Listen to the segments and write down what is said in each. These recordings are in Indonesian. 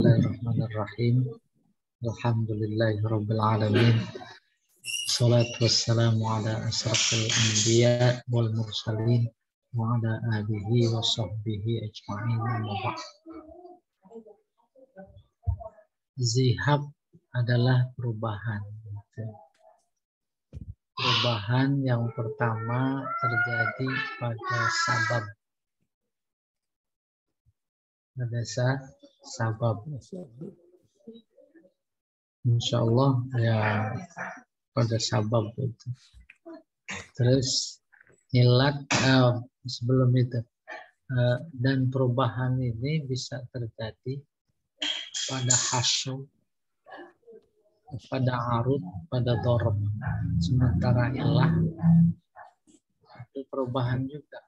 Bismillahirrahmanirrahim. Alhamdulillahirabbil alamin. Wassalatu wassalamu ala asrafil anbiya wal mursalin wa ala alihi wa sahbihi ajma'in. Zihab adalah perubahan. Perubahan yang pertama terjadi pada sabab. Pada sabab. Insya Allah ya pada sabab itu. Terus ilat sebelum itu dan perubahan ini bisa terjadi pada hasyum, pada arud, pada dorob. Sementara ilah itu perubahan juga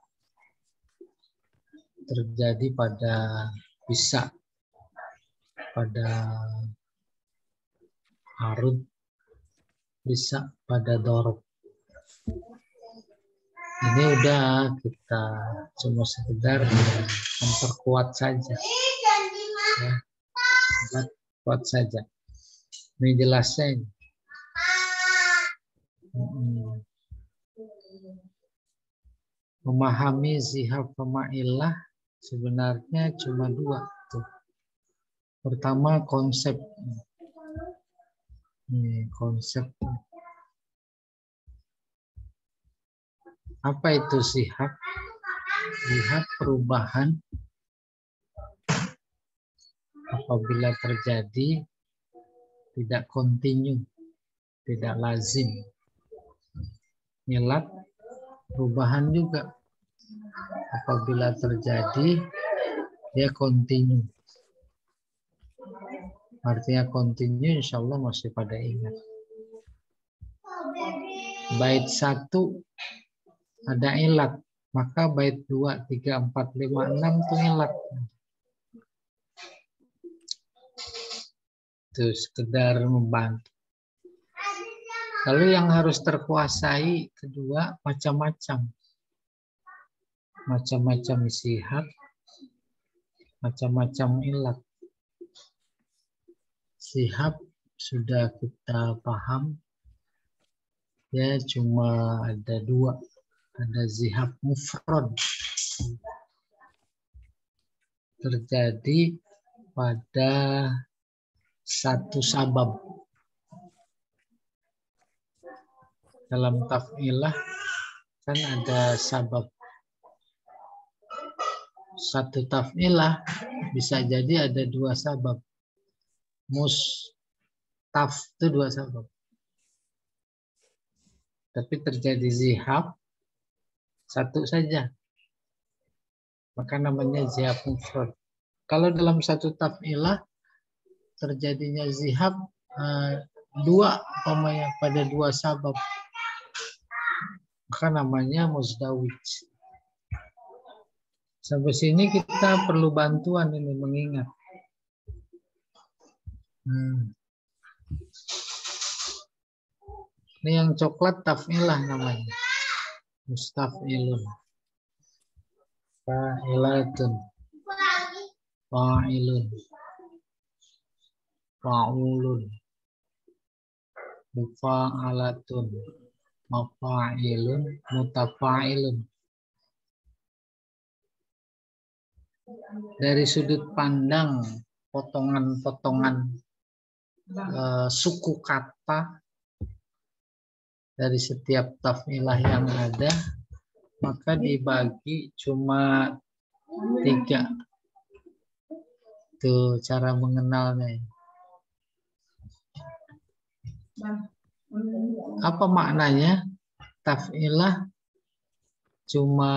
terjadi pada bisa pada arud, bisa pada dorob. Ini udah kita cuma sekedar memperkuat saja, ya, kuat saja. Ini jelasnya ini. Memahami zihab pemailah sebenarnya cuma dua tuh. Pertama konsep. Ini konsep. Apa itu zihab? Zihab perubahan apabila terjadi tidak kontinu, tidak lazim. Ilat perubahan juga apabila terjadi dia kontinu. Artinya kontinu, insya Allah masih pada ingat. Bait 1 ada ilat, maka bait 2, 3, 4, 5, 6 itu ilat. Itu sekedar membantu. Lalu yang harus terkuasai kedua macam-macam. Macam-macam zihab, macam-macam ilat. Zihab sudah kita paham, ya cuma ada dua. Ada zihab mufrad, terjadi pada satu sabab. Dalam taf'ilah kan ada sabab. Satu taf'ilah bisa jadi ada dua sabab. Mustaf itu dua sabab. Tapi terjadi zihab satu saja. Maka namanya zihab mufrad. Kalau dalam satu taf'ilah terjadinya zihab dua umpamanya pada dua sabab, maka namanya muzdawij. Sampai sini kita perlu bantuan ini mengingat. Ini yang coklat taf'ilah namanya. Mustaf'ilun. Fa'ilatun. Fa'ilun. Fa'ulun. Mufa'alatun. Mafa'ilun. Mutafa'ilun. Dari sudut pandang potongan-potongan suku kata dari setiap taf'ilah yang ada, maka dibagi cuma 3. Itu cara mengenalnya. Apa maknanya? Taf'ilah cuma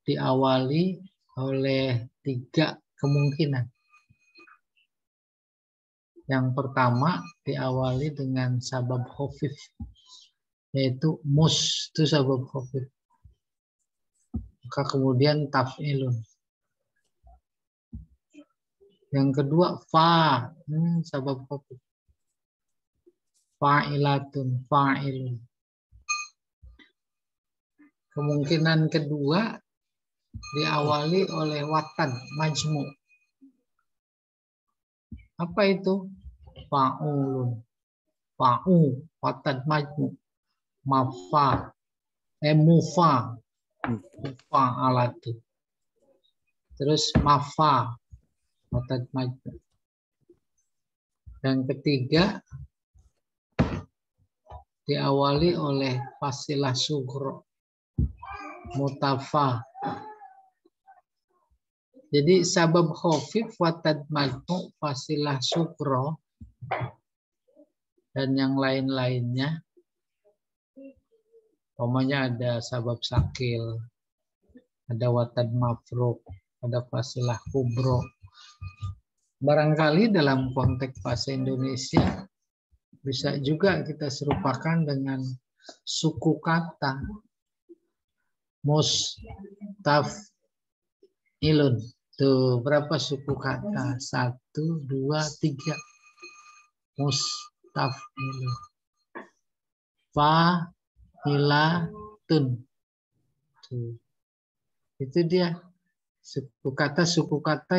diawali oleh 3 kemungkinan. Yang pertama diawali dengan sabab khafif, yaitu mus, itu sabab khafif. Maka kemudian taf'ilun. Yang kedua fa, sabab khafif. Fa'ilatun, fa'ilun. Kemungkinan kedua diawali oleh watan, majmu. Apa itu? Fa'ulun. Fa'u. Watad majmu. Mafa. Mufa. Mufa alatu. Terus mafa. Watad majmu. Dan ketiga, diawali oleh fasilah sugro. Mutafa. Jadi sabab khafif watad majmu fasilah sugro dan yang lain-lainnya. Umpamanya ada sabab sakil, ada watad mafruk, ada fasilah kubro. Barangkali dalam konteks bahasa Indonesia bisa juga kita serupakan dengan suku kata mustaf'ilun. Tuh, berapa suku kata? 1, 2, 3. Mustaf'ilun. Fa'ilatun. Tuh. Itu dia. Suku kata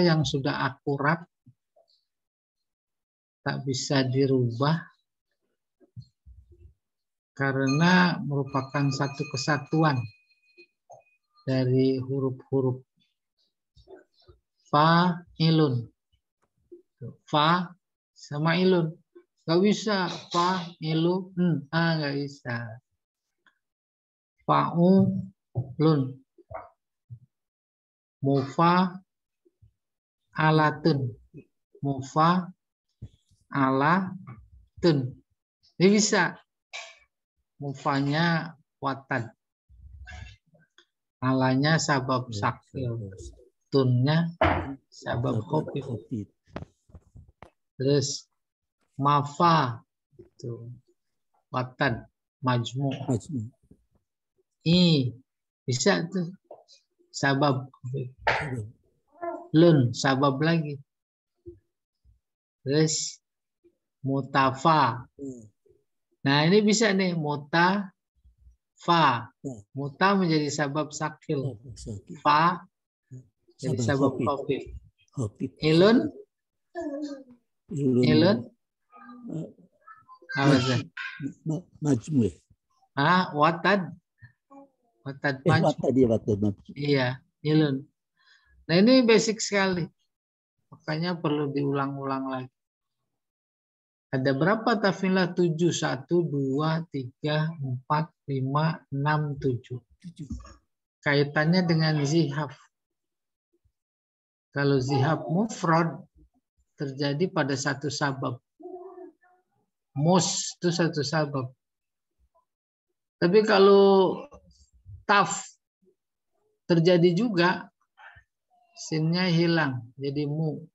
yang sudah akurat, tak bisa dirubah karena merupakan satu kesatuan dari huruf-huruf. Fa'ilun. Fa sama ilun. Gak bisa. Fa'ilun. Gak bisa. Fa'ulun. Mufa alatun. Mufa alatun. Ini bisa. Mufanya watad. Alanya sabab sakil. Tunnya sabab khafif. Terus mafa itu watad majmu. Bisa tuh sabab khafif. Lun sabab lagi. Terus mutafa. Nah, ini bisa nih mutafa. Muta menjadi sabab sakil. Fa jadi sabab khafif. Ilun. Apa sih? Majmu. Watad. Watad majmu. Iya, ilun. Nah, ini basic sekali. Makanya perlu diulang-ulang lagi. Ada berapa tafilah? 7, 1, 2, 3, 4, 5, 6, 7. Kaitannya dengan zihaf. Kalau zihaf mufrad terjadi pada satu sabab. Mus itu satu sabab. Tapi kalau taf terjadi juga, sinnya hilang jadi mu.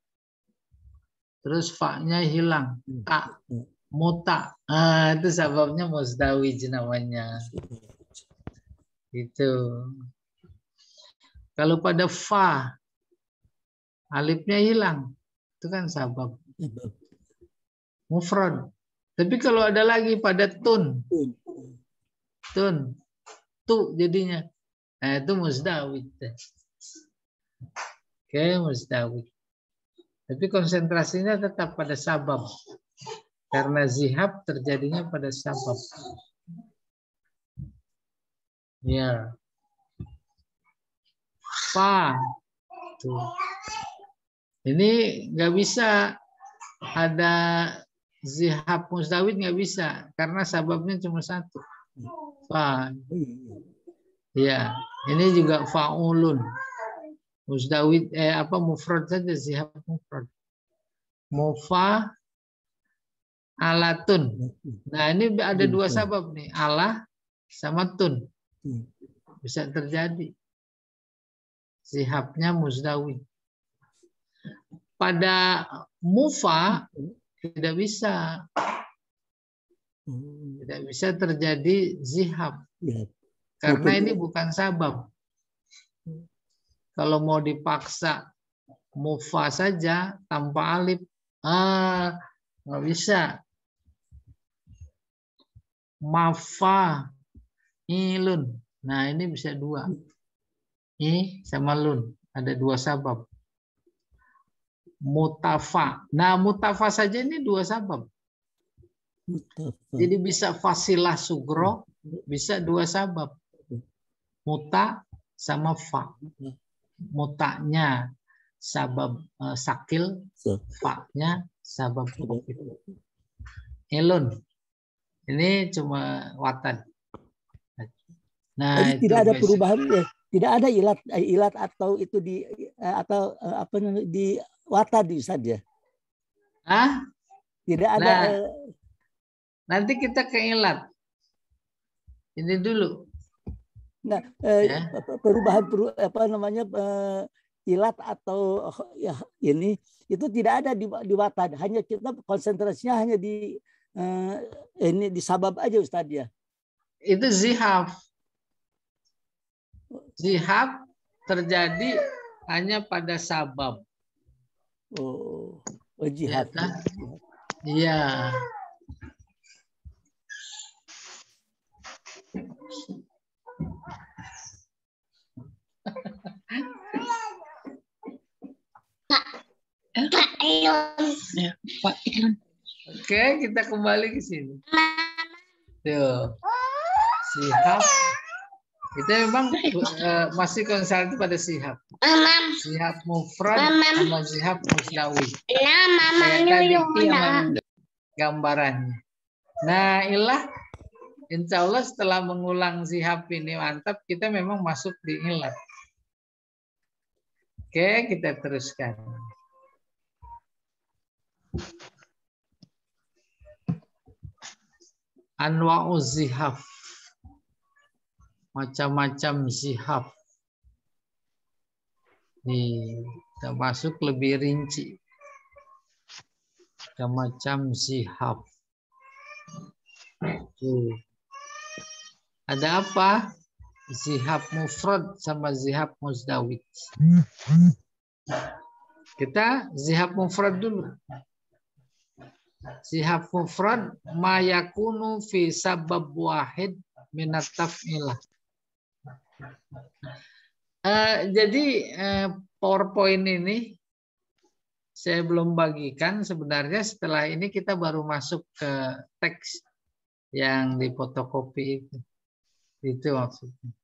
Terus fa-nya hilang, ta, muta. Itu sababnya musdawij namanya. Itu. Kalau pada fa alifnya hilang, itu kan sabab mufrad. Tapi kalau ada lagi pada tun, tu jadinya, nah itu musdawij. Oke, musdawij. Tapi konsentrasinya tetap pada sabab, karena zihab terjadinya pada sabab. Ya, fa. Tuh. Ini nggak bisa ada zihab musdawid, nggak bisa karena sababnya cuma satu. Fa. Ya, ini juga faulun. Musdawid mufrad saja, zihab mufrad. Mufa alatun. Nah, ini ada dua sabab nih, alah sama tun. Bisa terjadi. Zihabnya musdawid. Pada mufa tidak bisa. Tidak bisa terjadi zihab. Karena ini bukan sabab. Kalau mau dipaksa mufa saja tanpa alif, nggak bisa. Mafa ilun. Nah, ini bisa dua. I sama lun. Ada dua sabab. mutafa. Nah, mutafa saja ini dua sabab. Jadi bisa fasilah sugro, bisa dua sabab. Muta sama fa. Mutanya sabab sakil, fa-nya sabab khafid. Ilun. Ini cuma watan. Nah, jadi tidak ada perubahan, tidak ada ilat atau itu di atau apa namanya di watan di Ustaz ya. Tidak ada. Nah, nanti kita ke ilat. Ini dulu. Nah, perubahan apa namanya ilat atau ya ini itu tidak ada di watan, hanya kita konsentrasinya hanya di ini di sabab aja Ustaz ya. Itu zihaf. Zihaf terjadi hanya pada sabab. Oh, jihad. Iya. Pak Ilon. Oke, kita kembali ke sini. Tuh. Sihab. Kita memang masih konsentrasi pada sihab. Sihab mufrad sama sihab musdawi. Tadi gambarannya. Nah, ilah insya Allah setelah mengulang sihab ini mantap, kita memang masuk di ilah. Oke, kita teruskan. Anwa'u zihaf. Macam-macam zihaf. Nih, kita masuk lebih rinci. Macam-macam zihaf. Tuh. Ada apa? Zihaf mufrad sama zihaf musdawid. Kita zihaf mufrad dulu. Zihaf mufrad ma yakunu fi sabab wahid minat taf'ilah. Jadi PowerPoint ini saya belum bagikan. Sebenarnya setelah ini kita baru masuk ke teks yang difotokopi itu. Itu maksudnya.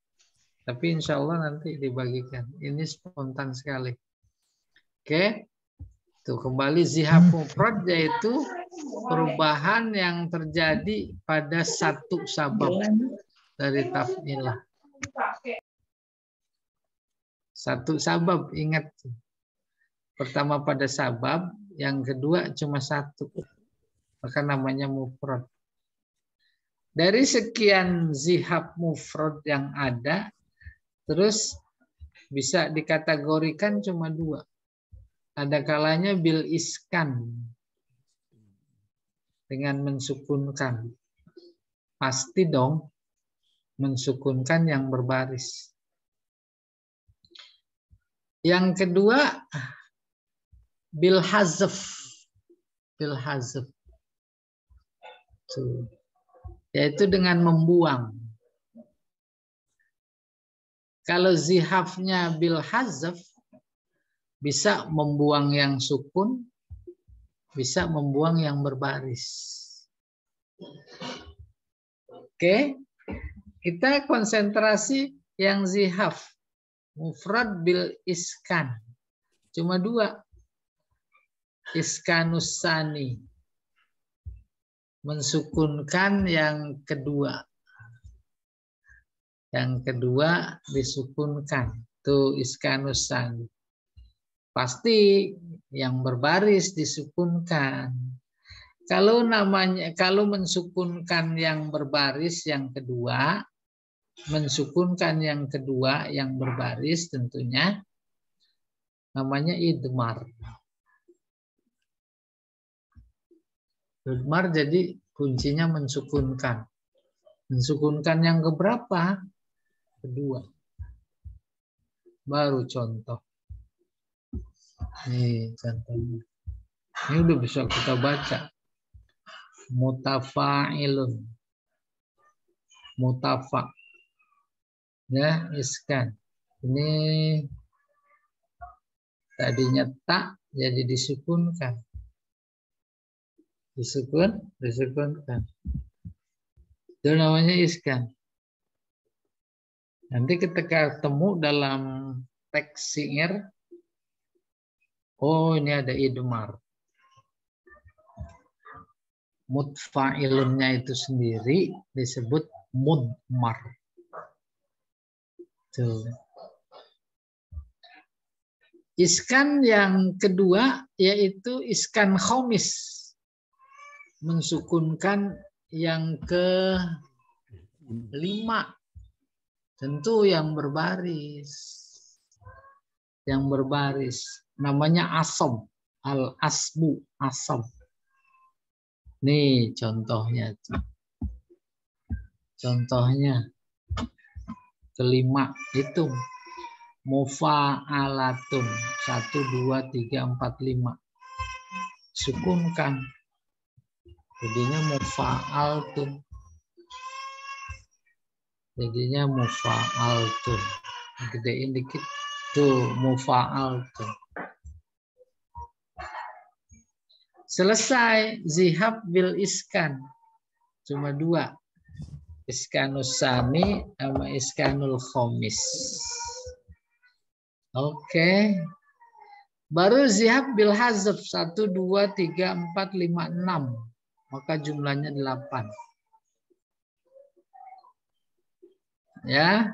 Tapi insya Allah nanti dibagikan. Ini spontan sekali. Oke. Tuh kembali zihaf mufrad yaitu perubahan yang terjadi pada satu sabab dari taf'ilah. Satu sabab, ingat. Pertama pada sabab, yang kedua cuma satu. Maka namanya mufrad. Dari sekian zihab mufrad yang ada, terus bisa dikategorikan cuma dua. Ada kalanya bil iskan, dengan mensukunkan. Pasti dong mensukunkan yang berbaris. Yang kedua bil hazf. Bil hazf. Yaitu dengan membuang. Kalau zihafnya bil hazf bisa membuang yang sukun, bisa membuang yang berbaris. Oke. Kita konsentrasi yang zihaf. Mufrad bil iskan. Cuma dua. Iskanus sani. Mensukunkan yang kedua. Yang kedua disukunkan. Itu iskanus sani. Pasti yang berbaris disukunkan. Kalau mensukunkan yang berbaris yang kedua, mensukunkan yang kedua yang berbaris tentunya namanya idmar. Idmar jadi kuncinya mensukunkan. Mensukunkan yang keberapa? Kedua. Baru contoh. Nih contohnya. Ini udah bisa kita baca. Mutafa'ilun. Mutafa'. Ya, iskan. Ini tadinya tak jadi disukunkan. Disukunkan. Itu namanya iskan. Nanti ketika ketemu dalam teks syair, oh ini ada idmar. Mutfa'ilunnya itu sendiri disebut mudmar. Tuh. Iskan yang kedua yaitu iskan khomis, mensukunkan yang ke-5, tentu yang berbaris, namanya asom, al asbu, asom. Nih contohnya, ke-5 itu mufa'alatun 1, 2, 3, 4, 5 sukunkan, jadinya mufa'altun, gedein dikit tuh, mufa'altun. Selesai zihab bil iskan, cuma 2, iskanus sani sama iskanul khomis. Oke. Baru zihab bil hazf 1, 2, 3, 4, 5, 6. Maka jumlahnya 8. Ya.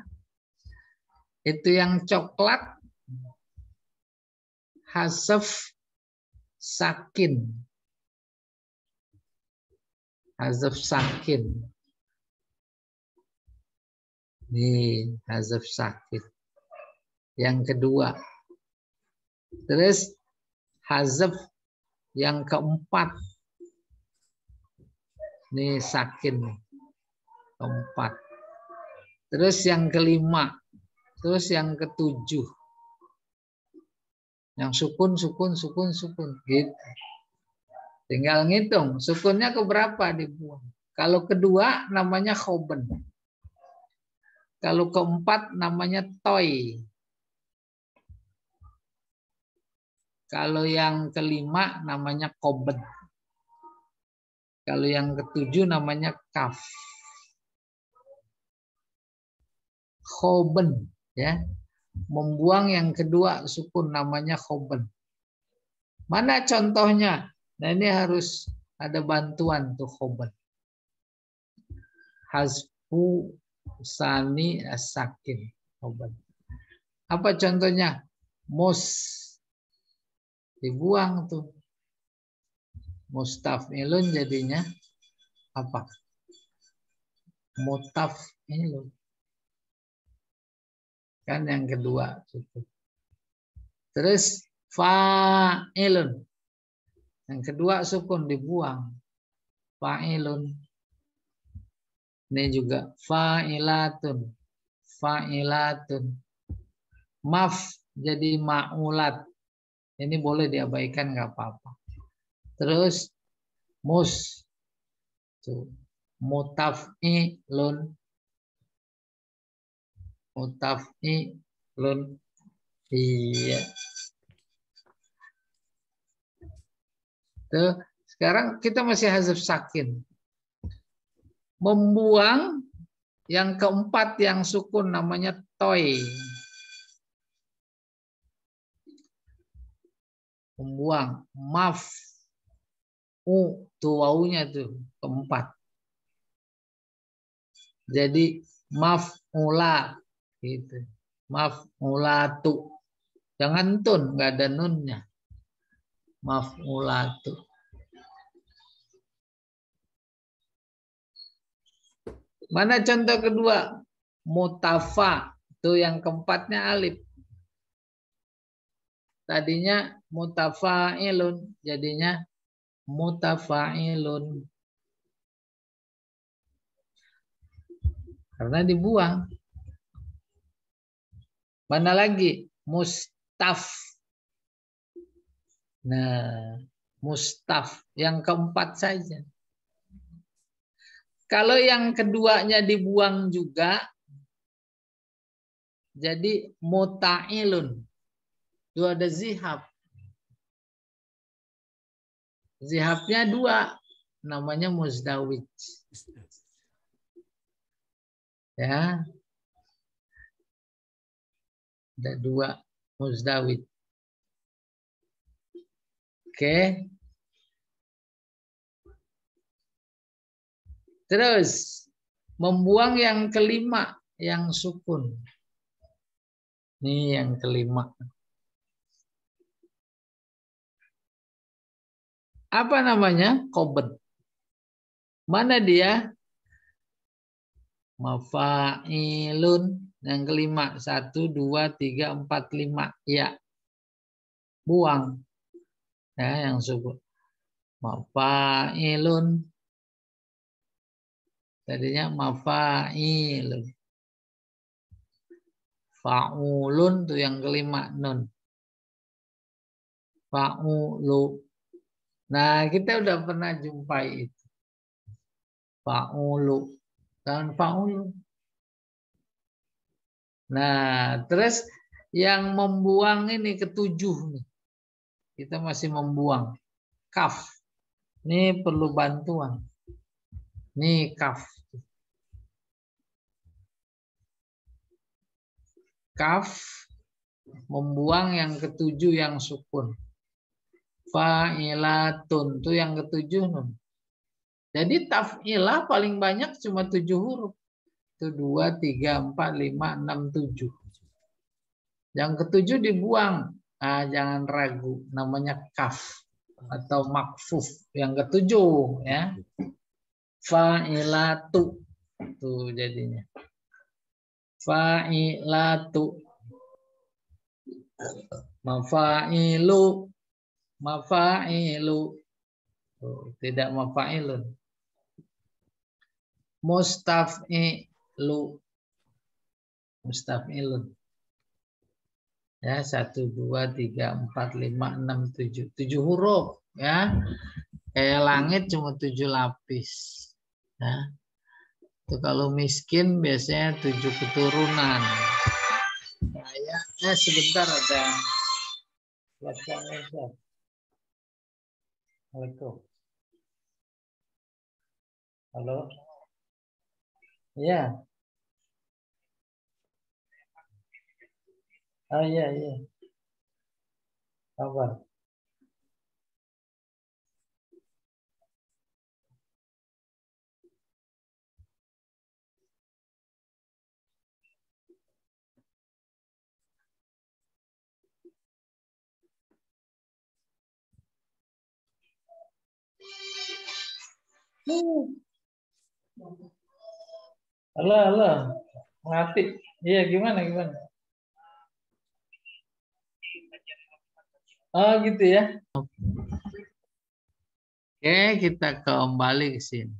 Itu yang coklat hazf sakin. Nih, hazf sakin. Yang kedua. Terus hazf yang keempat. Nih sakin. Keempat. Terus yang kelima. Terus yang ketujuh. Yang sukun. Gitu. Tinggal ngitung. Sukunnya keberapa dibuang. Kalau kedua namanya khoben. Kalau keempat namanya toy. Kalau yang kelima namanya koben. Kalau yang ketujuh namanya kaf. Khoben, ya. Membuang yang kedua sukun namanya khoben. Mana contohnya? Nah ini harus ada bantuan tuh khoben. Hazfu sani as-sakin. Khoben. Apa contohnya? Mus. Dibuang tuh. Mustaf'ilun jadinya apa? Mutaf'ilun. Kan yang kedua. Terus fa'ilun. Yang kedua sukun dibuang. Fa'ilun. Ini juga fa'ilatun. Maf jadi ma'ulat. Ini boleh diabaikan nggak apa-apa. Terus mus, mutaf'ilun, iya. Tuh, sekarang kita masih hazf sakin. Membuang yang keempat yang sukun namanya toy. Membuang maf tuh wawunya tuh keempat. Jadi maf'ula gitu. Maf'ulatu. Jangan tun, nggak ada nunnya. Maf'ulatu. Mana contoh kedua? Mutafa. Tuh yang keempatnya alif. Tadinya mutafa'ilun, jadinya mutafa'ilun. Karena dibuang. Mana lagi? Mustaf. Nah, mustaf. Yang keempat saja. Kalau yang keduanya dibuang juga, jadi muta'ilun. Itu ada zihab. Zihabnya 2, namanya muzdawij. Ya, ada 2 muzdawij. Oke. Terus membuang yang kelima, yang sukun. Ini yang kelima. Apa namanya? Qobad. Mana dia? Mafa'ilun. Yang kelima. 1, 2, 3, 4, 5. Ya. Buang. Ya, yang sukun. Mafa'ilun. Tadinya mafa'ilun. Fa'ulun itu yang kelima. Nun. Fa'ulu. Nah, kita udah pernah jumpai itu. Fa'ulu. Dan fa'ulu. Nah, terus yang membuang ini ketujuh nih. Kita masih membuang. Kaf. Ini perlu bantuan. Ini kaf. Kaf membuang yang ketujuh yang sukun. Fa'ilatun itu yang ketujuh nun. Jadi taf'ilah paling banyak cuma 7 huruf. Itu 2, 3, 4, 5, 6, 7. Yang ketujuh dibuang. Nah, jangan ragu, namanya kaf atau makfuf. Yang ketujuh ya. Fa'ilatu. Tuh jadinya. Fa'ilatu. Mafa'ilu. Mafa'ilu. Tuh, tidak mafa'ilun. Mustaf'ilu. Mustaf'ilun. Ya, 1, 2, 3, 4, 5, 6, 7. 7 huruf. Ya. Kayak langit cuma 7 lapis. Ya. Itu kalau miskin biasanya 7 keturunan. Kayaknya sebentar ada. Assalamualaikum. Halo. Iya. Oh iya, iya. Kabar. Halo, halo. Mati. Iya, gimana? Oh, gitu ya. Oke, kita kembali ke sini.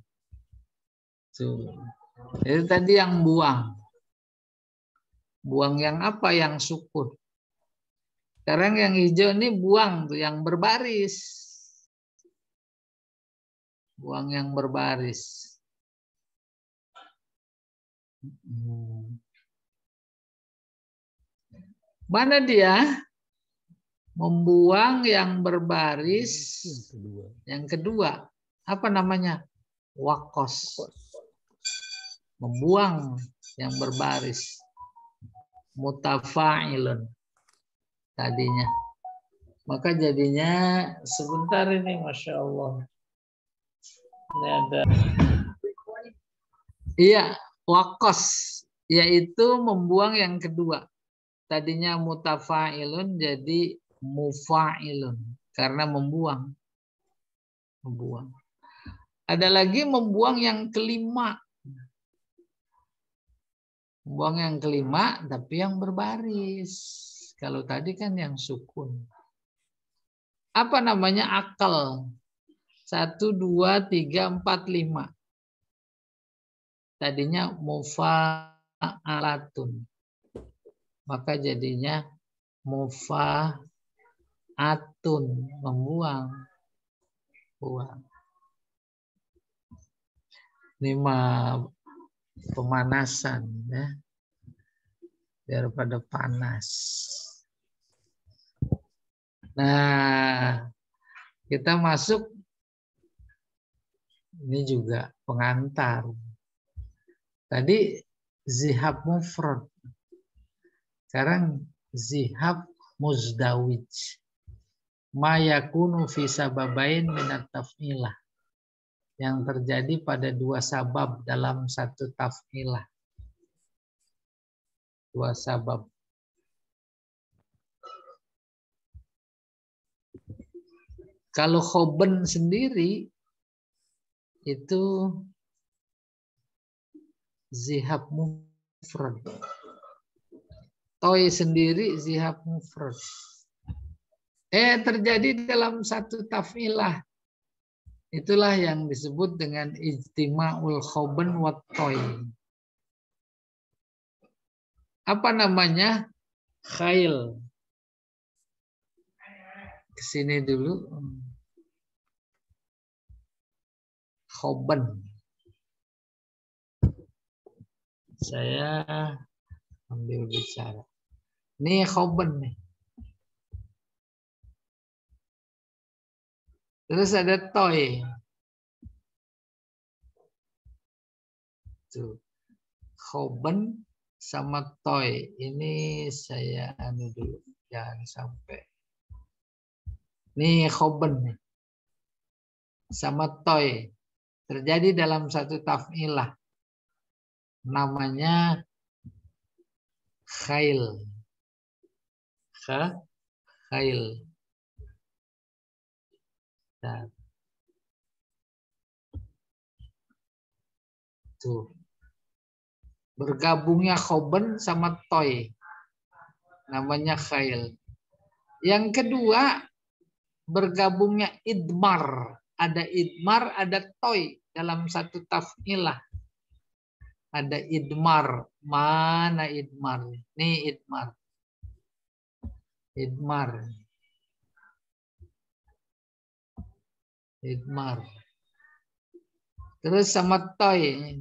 Tuh. Itu tadi yang buang. Buang yang apa? Yang sukun. Sekarang yang hijau ini buang tuh yang berbaris. Buang yang berbaris. Mana dia? Membuang yang berbaris. Yang kedua. Apa namanya? Wakos. Membuang yang berbaris. Mutafa'ilun. Tadinya. Maka jadinya sebentar ini, Masya Allah. Ini ada. Iya, wakos. Yaitu membuang yang kedua. Tadinya mutafa'ilun jadi mufa'ilun. Karena membuang. Membuang. Ada lagi membuang yang kelima. Membuang yang kelima tapi yang berbaris. Kalau tadi kan yang sukun. Apa namanya? Akal. 1, 2, 3, 4, 5. Tadinya mufa'alatun. Maka jadinya mufa'atun. Membuang. Buang. Ini mah pemanasan. Ya. Daripada panas. Nah, kita masuk Ini juga pengantar. Tadi zihab mufrad. Sekarang zihab muzdawij. Ma yakunu fi sababain minat taf'ilah. Yang terjadi pada dua sabab dalam satu taf'ilah. Dua sabab. Kalau khoben sendiri itu zihab mufrad. Toy sendiri zihab mufrad. Terjadi dalam satu taf'ilah. Itulah yang disebut dengan ijtima'ul khoben wat toy. Apa namanya? Khail. Kesini dulu. Khoben. Saya ambil bicara. Ini khoben nih. Terus ada toy. Tuh. Khoben sama toy. Ini saya anu dulu. Jangan sampai. Nih khoben nih. Sama toy. Terjadi dalam satu taf'ilah. Namanya khail. Khail. Nah. Tuh. Bergabungnya khoben sama toy. Namanya khail. Yang kedua, bergabungnya idmar. Ada idmar, ada toy dalam satu taf'ilah. Ada idmar. Mana idmar? Nih idmar. Idmar. Idmar. Terus sama toy.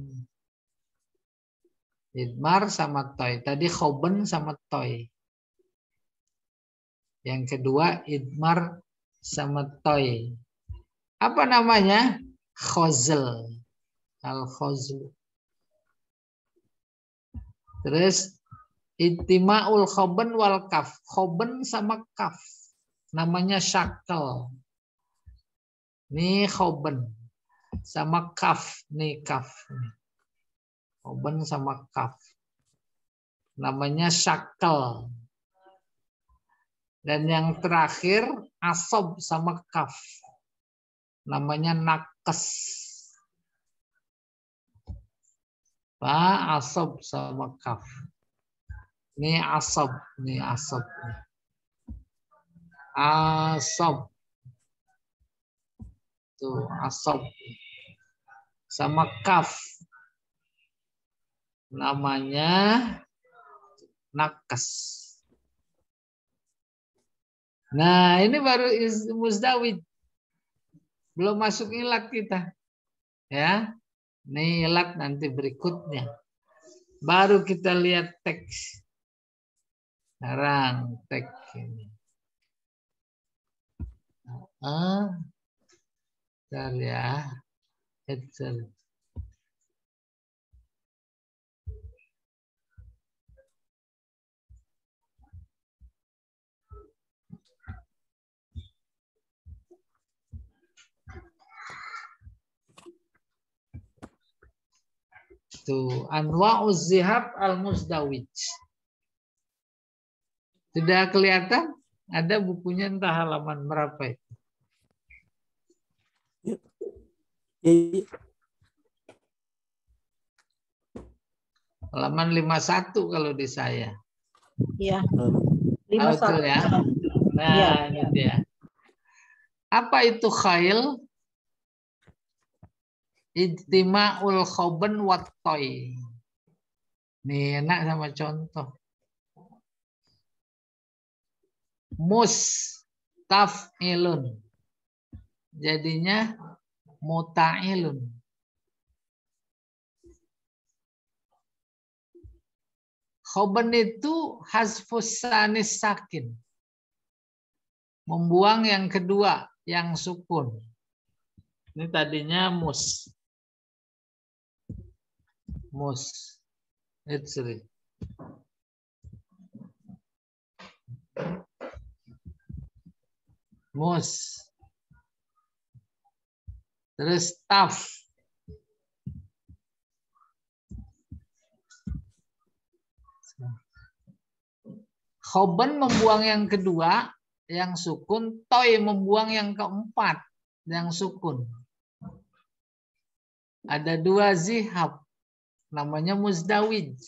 Idmar sama toy. Tadi khoben sama toy. Yang kedua idmar sama toy. Apa namanya? Khozl. Al-khozl. Terus ijtima'ul khoben wal kaf. Khoben sama kaf. Namanya syakal. Ini khoben. Sama kaf. Nih kaf. Khoben sama kaf. Namanya syakal. Dan yang terakhir asob sama kaf. Namanya nakes. Asob sama kaf. Ini asob. Ini asob. Asob. Tuh asob. Sama kaf. Namanya nakes. Nah ini baru muzdawij. Belum masuk ilat kita. Ya. Ini ilat nanti berikutnya. Baru kita lihat teks. Sekarang teks ini. Bentar ya. Excel. Tuh, anwa'uz zihab al-muzdawij. Sudah kelihatan? Ada bukunya entah halaman berapa itu. Halaman 51 kalau di saya. Iya. 51 ya. Nah, ya, ini dia. Apa itu khail? Ijtima'ul khoben wat toy. Nih enak sama contoh. Mustaf'ilun. Jadinya muta'ilun. Khoben itu hasfus sanis sakin. Membuang yang kedua, yang sukun. Ini tadinya mus. Mus. Itsri. Mus. Terus taf. Khoban membuang yang kedua, yang sukun. Toy membuang yang keempat, yang sukun. Ada dua zihab. Namanya muzdawij.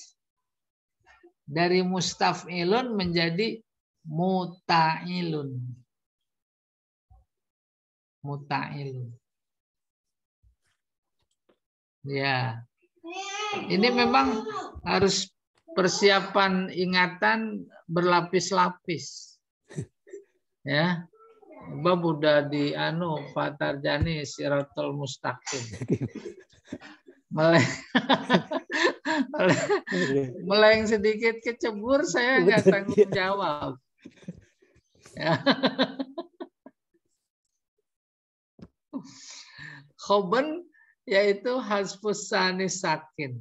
Dari mustaf'ilun menjadi muta'ilun. Muta'ilun. Ya. Ini memang harus persiapan ingatan berlapis-lapis. Ya. Bab udah di Pak Tarjani Siratul Mustaqim. Meleng sedikit kecebur, saya nggak tanggung jawab. Ya. Khoban yaitu hasfus sani sakin.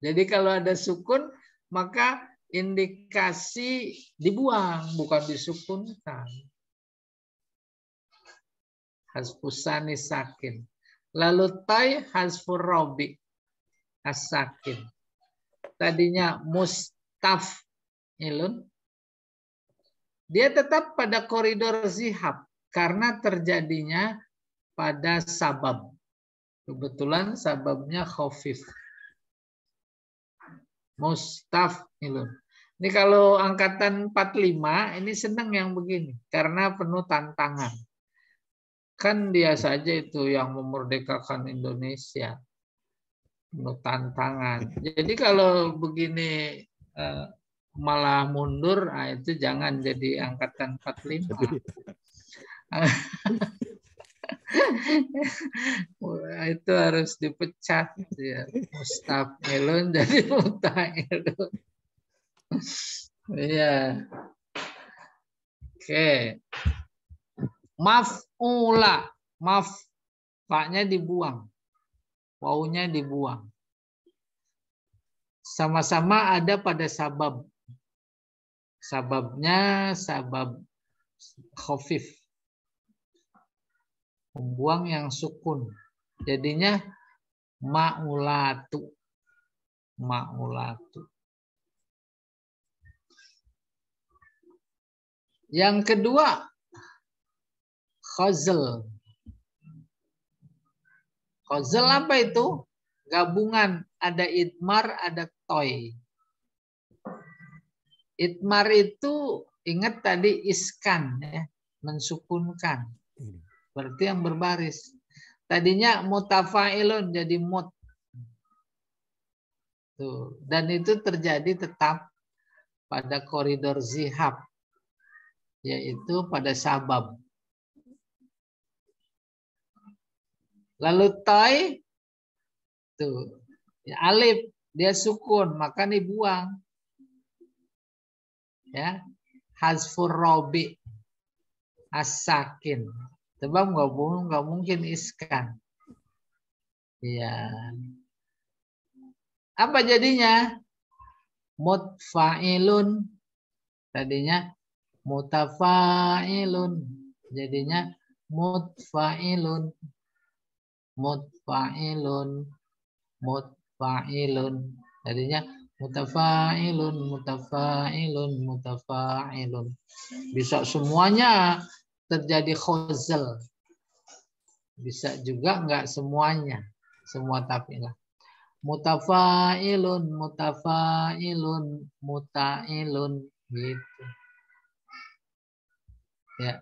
Jadi kalau ada sukun maka indikasi dibuang, bukan disukunkan. Hasfus sani sakin. Lalu tay hasfur robi as-sakin. Tadinya mustaf'ilun. Dia tetap pada koridor zihab karena terjadinya pada sabab. Kebetulan sababnya khafif. Mustaf'ilun. Ini kalau angkatan 45 ini senang yang begini karena penuh tantangan. Kan dia saja itu yang memerdekakan Indonesia. Penuh tantangan. Jadi kalau begini malah mundur, itu jangan jadi angkatan 45. Itu harus dipecat. Ya. Mustaf'ilun jadi muta'ilun. Iya. Oke. Maf'ula. Maf. Fa-nya dibuang. Wau-nya dibuang. Sama-sama ada pada sabab. Sababnya sabab khafif. Membuang yang sukun. Jadinya ma'ulatu. Ma'ulatu. Yang kedua, khazal. Khazal apa itu? Gabungan. Ada idmar, ada toy. Idmar itu ingat tadi iskan, ya, mensukunkan. Berarti yang berbaris. Tadinya mutafa'ilun jadi mut. Tuh. Dan itu terjadi tetap pada koridor zihab. Yaitu pada sabab. Lalu toy. Tuh. Ya, alif. Dia sukun. Maka dibuang. Ya. Hazfur robi. As-sakin. Sebab nggak mungkin iskan. Ya. Apa jadinya? Mutfa'ilun. Tadinya mutafa'ilun. Jadinya mutfa'ilun. Mutfa'ilun. Mutfa'ilun. Jadinya mutafa'ilun. Mutafa'ilun. Mutafa'ilun. Bisa semuanya terjadi khazal. Bisa juga enggak semuanya. Semua tafilah. Mutafa'ilun, mutafa'ilun, muta'ilun gitu. Ya.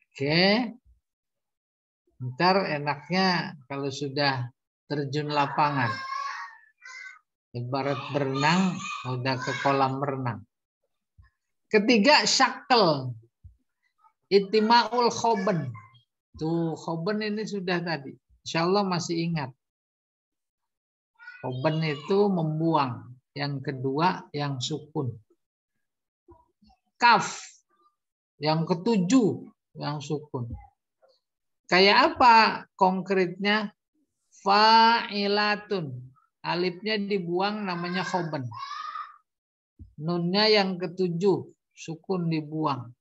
Oke. Ntar enaknya kalau sudah terjun lapangan. Ibarat berenang, udah ke kolam renang. Ketiga, syakl. Itima'ul khoban. Tuh, khoban ini sudah tadi. Insya Allah masih ingat. Khoban itu membuang. Yang kedua, yang sukun. kaf. Yang ketujuh yang sukun. Kayak apa konkretnya? Fa'ilatun. Alifnya dibuang namanya khoben. Nunnya yang ketujuh sukun dibuang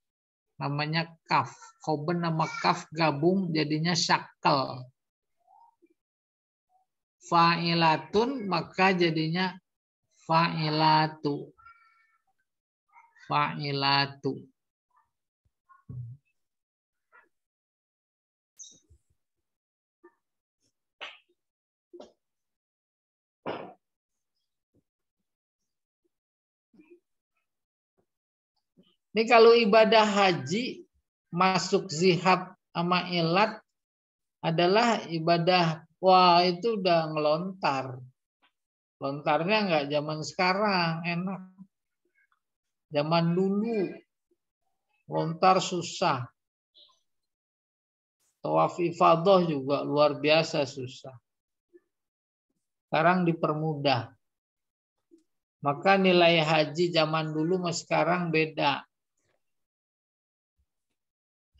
namanya kaf. Khoben sama kaf gabung jadinya syakal. Fa'ilatun maka jadinya fa'ilatu. Fa'ilatu. Ini kalau ibadah haji masuk zihab sama ilat adalah ibadah, wah itu udah ngelontar. Lontarnya nggak zaman sekarang, enak. Zaman dulu lontar susah. Tawaf ifadah juga luar biasa susah. Sekarang dipermudah. Maka nilai haji zaman dulu sama sekarang beda.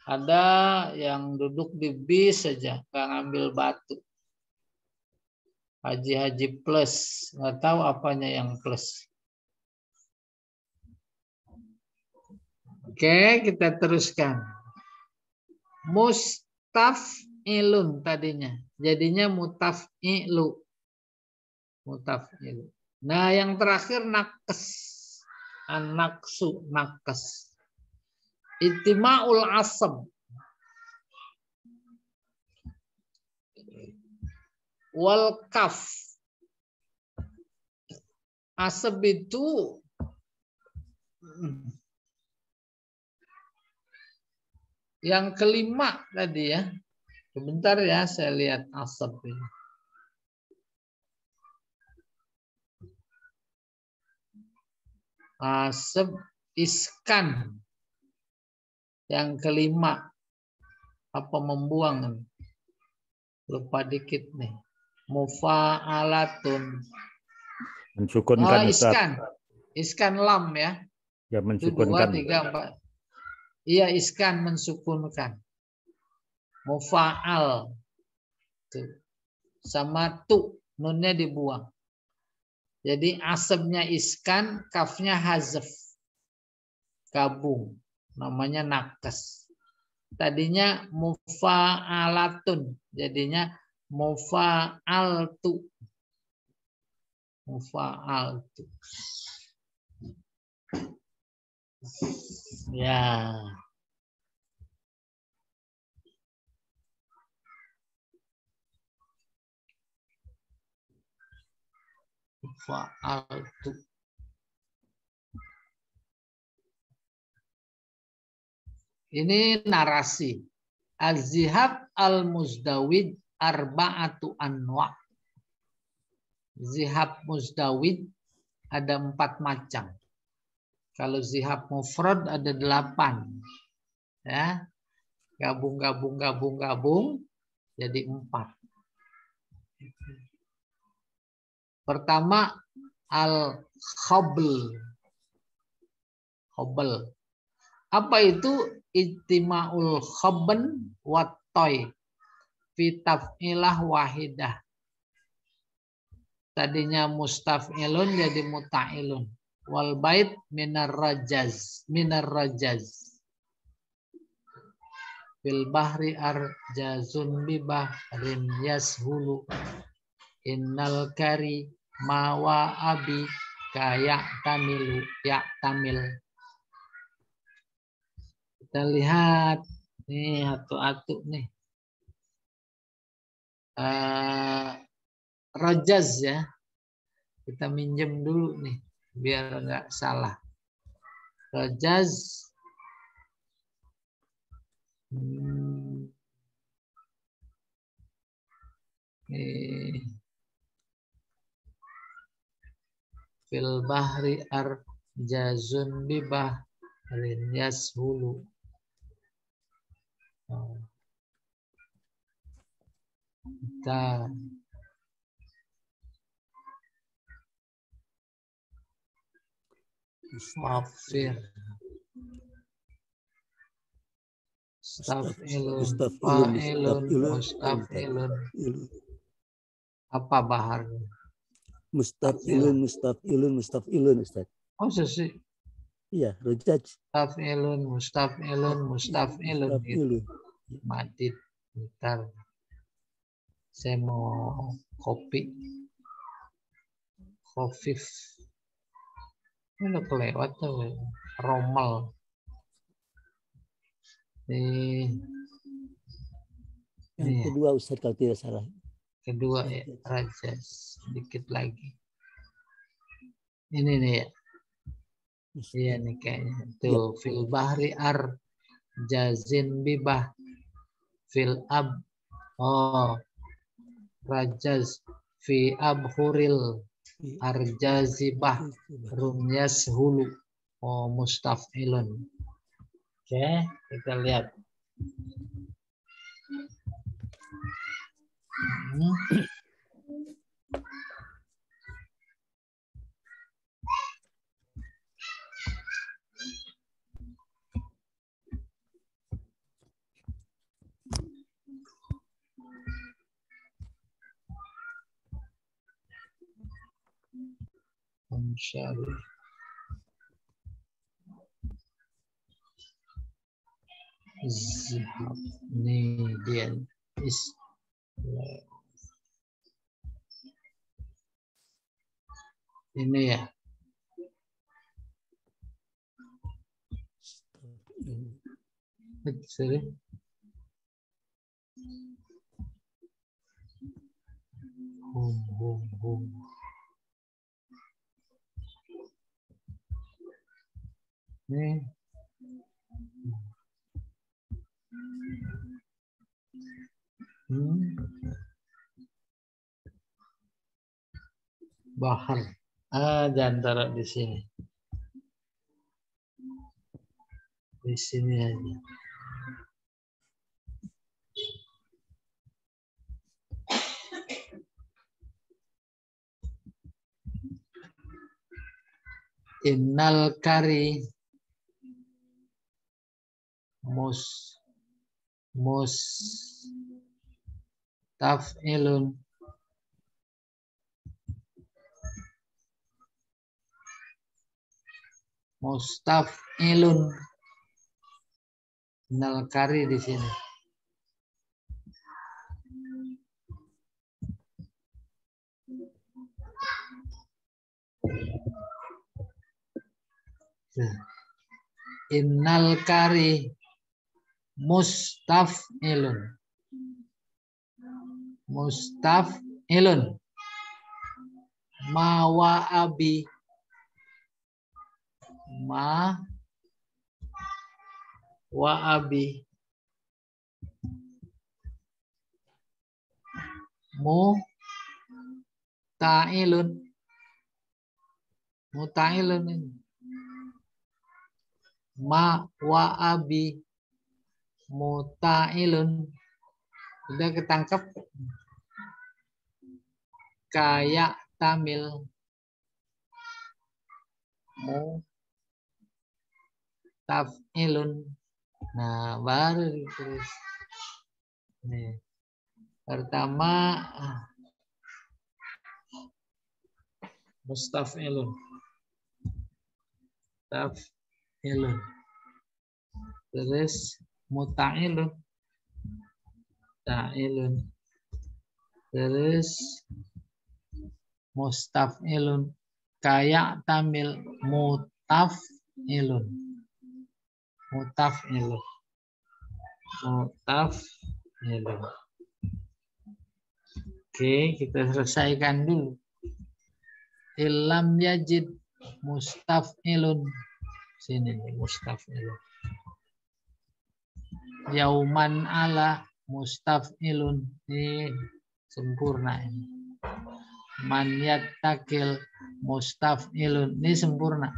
Ada yang duduk di bis saja, nggak ngambil batu. Haji-haji plus, nggak tahu apanya yang plus. Oke, kita teruskan. Mustaf'ilun tadinya, jadinya mutaf'ilu. Mutaf'ilu. Nah, yang terakhir nakes. Anaksu, nakes. Itima'ul asab. Wal kaf. Asab itu yang kelima tadi ya. Sebentar ya, saya lihat asab ini. Asab iskan. Yang kelima. Apa membuang? Lupa dikit nih. Mufa'alatun. Mensukunkan iskan. Iskan lam ya. Ya, mensukunkan. 2, 3, 4. Iya, iskan mensukunkan. Mufa'al. Tuh. Sama tu. Nunnya dibuang. Jadi asabnya iskan, kafnya hazaf. Gabung. Namanya nakes. Tadinya mufa'alatun. Jadinya mufa'altu. Mufa'altu. Ya. Mufa'altu. Ini narasi. Az-zihab al-muzdawid arba'atu anwa'. Zihab muzdawid ada 4 macam. Kalau zihab mufrad ada 8. Ya. Gabung jadi 4. Pertama al-khabl. Khabl. Apa itu? Ijtima'ul khabn wa toy fi taf'ilah wahidah. Tadinya mustaf'ilun jadi muta'ilun. Wal bait minar rajaz. Fil bahri arjazun bi bahrin yashulu. Innal kari mawa abi kayak tamilu tamil. Kita lihat nih atu-atu nih. Rajaz ya. Kita minjem dulu nih biar nggak salah. Rajaz. Fil bahri arjazun bi bahrin yashulu. Kita Wafir. Mustaf'ilun, fa'ilun, mustaf'ilun. Apa bahar? Mustaf'ilun, Ustaz. Oh, sesi. Iya, rojaj. Mustaf'ilun gitu. Madid. Bentar. Saya mau kopi. Khofif. Ini udah kelewat tuh. Romal. Yang kedua Ustaz kalau tidak salah. Kedua ya, rajas. Sedikit lagi. Ini nih ya. Iya nih kayaknya. Tuh, fil bahri ar jazin bibah fil ab. Oh, rajaz fi abhuril arjazibah rumyas hulu. Oh, mustaf'ilun. Oke, kita lihat. Insyaallah. Zihab. Nih dia. Ini ya. Betul. Nih. Bahar. Jangan taruh di sini. Di sini aja. Innal kari mustaf'ilun innal kari di sini. Innal kari mustaf'ilun ma wa abi muta'ilun ma wa abi muta'ilun. Udah ketangkep? Kayak tamil mutaf'ilun. Nah, baru ditulis. Nih. Pertama mustaf'ilun. Terus muta'ilun. Terus mustaf'ilun. Kayak tamil mutaf'ilun. Oke, kita selesaikan dulu. Ilam yajid mustaf'ilun. Sini nih mustaf'ilun. Yauman ala mustaf'ilun. Ini sempurna ini. Man yattakil mustaf'ilun. Ini sempurna.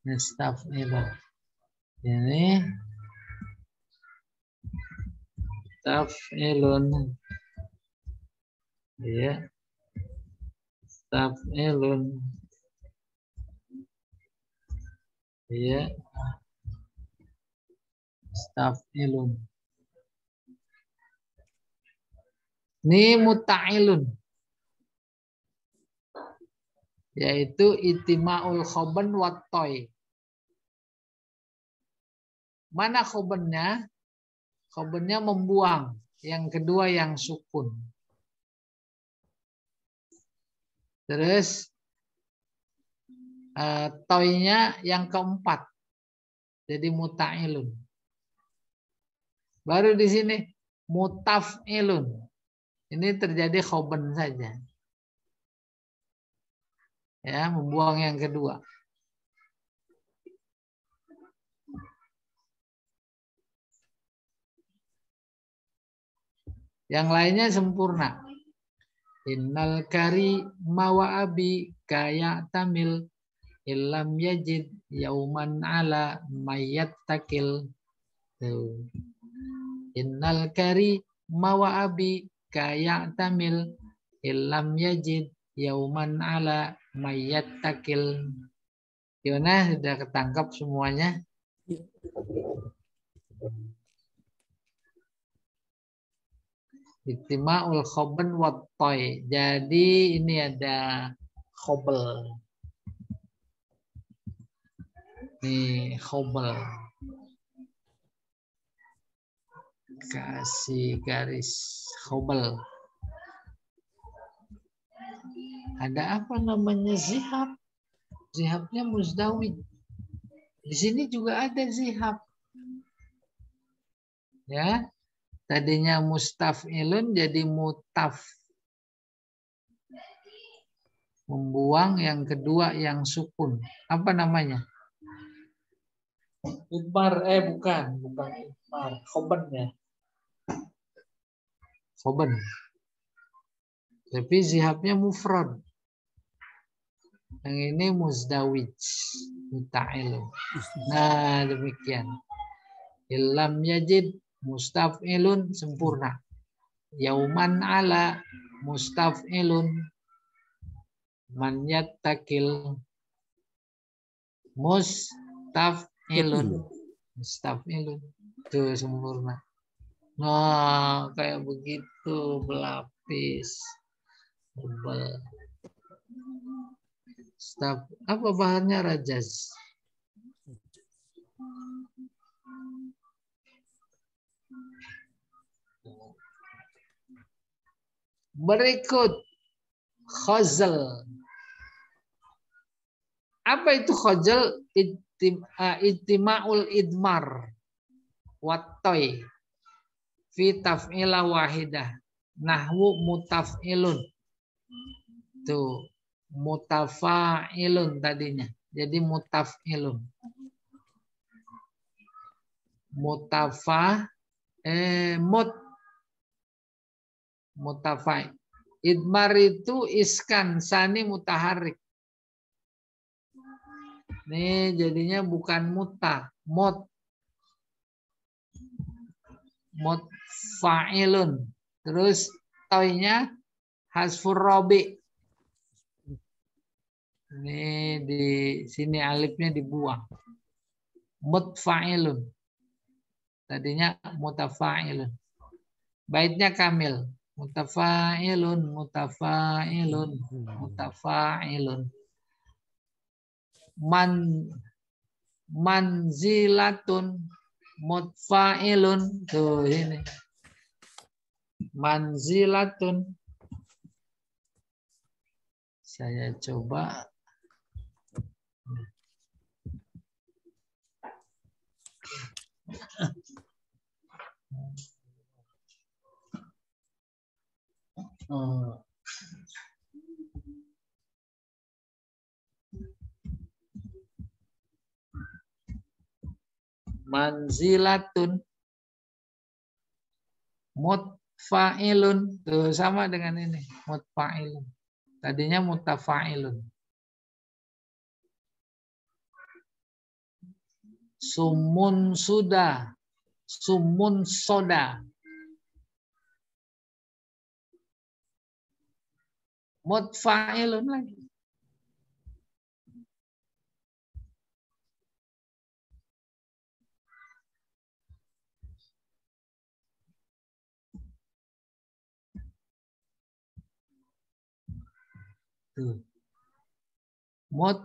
Mustaf'ilun. Ini mustaf'ilun. Ya. Mustaf'ilun. Ya. Mustaf'ilun. Ini muta'ilun. Yaitu itima'ul khoban wattoy. Mana khobannya? Khobannya membuang. Yang kedua yang sukun. Terus toynya yang keempat. Jadi muta'ilun. Baru di sini mutaf'ilun. Ini terjadi khoban saja. Ya, membuang yang kedua. Yang lainnya sempurna. Innal kari mawa abi kaya tamil illam yajid yauman ala mayat takil. Innal kari mawa abi kaya tamil illam yajid yauman ala mayat takil. Gimana? Sudah ketangkap semuanya? Itima'ul khoban wattoy. Jadi ini ada khobel. Ini khobel. Kasih garis khobel. Ada apa namanya zihab? Zihabnya muzdawid. Di sini juga ada zihab. Ya. Tadinya mustaf'ilun jadi mutaf. Membuang, yang kedua yang sukun. Apa namanya? Idmar, bukan idmar. Khoban ya. Khoban. Tapi zihabnya mufrad. Yang ini muzdawij. Muta'ilun. Nah, demikian. Illam yajid mustaf'ilun sempurna. Yauman ala mustaf'ilun man yattakil mustaf'ilun. Mustaf'ilun. Itu sempurna. Nah, kayak begitu berlapis. Tebal. Apa bahannya rajaz? Berikut khazal. Apa itu khazal? Itima'ul idmar wattoy fi taf'ilah wahidah. Nahwu mutaf'ilun. Tuh, mutafa'ilun tadinya. Jadi mutaf'ilun. Mutafai. Idmar itu iskan sani mutaharik. Nih jadinya bukan muta, mut fa'ilun. Terus toynya hasfur robi. Ini di sini alifnya dibuang. Mut fa'ilun. Tadinya mutafa'ilun. Baitnya kamil. Mutafa'ilun, mutafa'ilun, mutafa'ilun. Manzilatun, mutfa'ilun. Tuh ini. Manzilatun. Saya coba. Manzilatun mutfa'ilun. Tuh sama dengan ini, mutfa'ilun. Tadinya mutafa'ilun. Sumun suda, sumun soda. Mutfa'ilun lagi. Tuh. Mut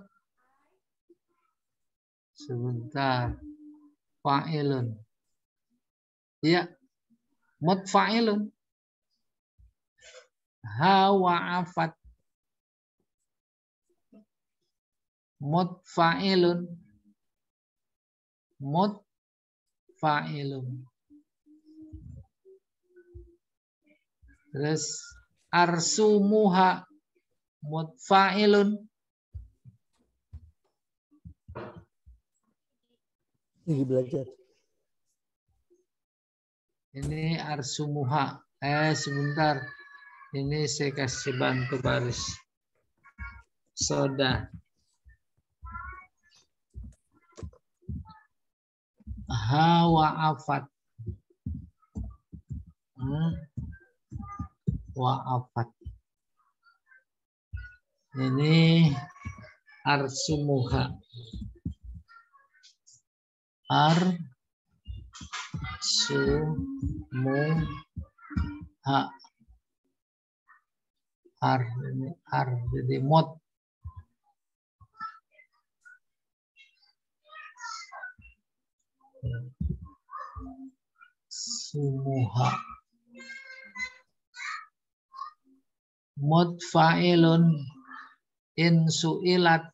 sebentar. Fa'ilun. Ya. Mut fa'ilun. Hawa'afat. Mut fa'ilun. Mut fa'ilun. Terus arsumuha mutfa'ilun. Lagi belajar. Ini arsumuha. Sebentar. Ini saya kasih bantu baris. Soda. Wa'afat. Wa'afat. Ini arsumuha. Arsumuha. Ini jadi mut. Sumuha. Mutfa'ilun in su'ilat.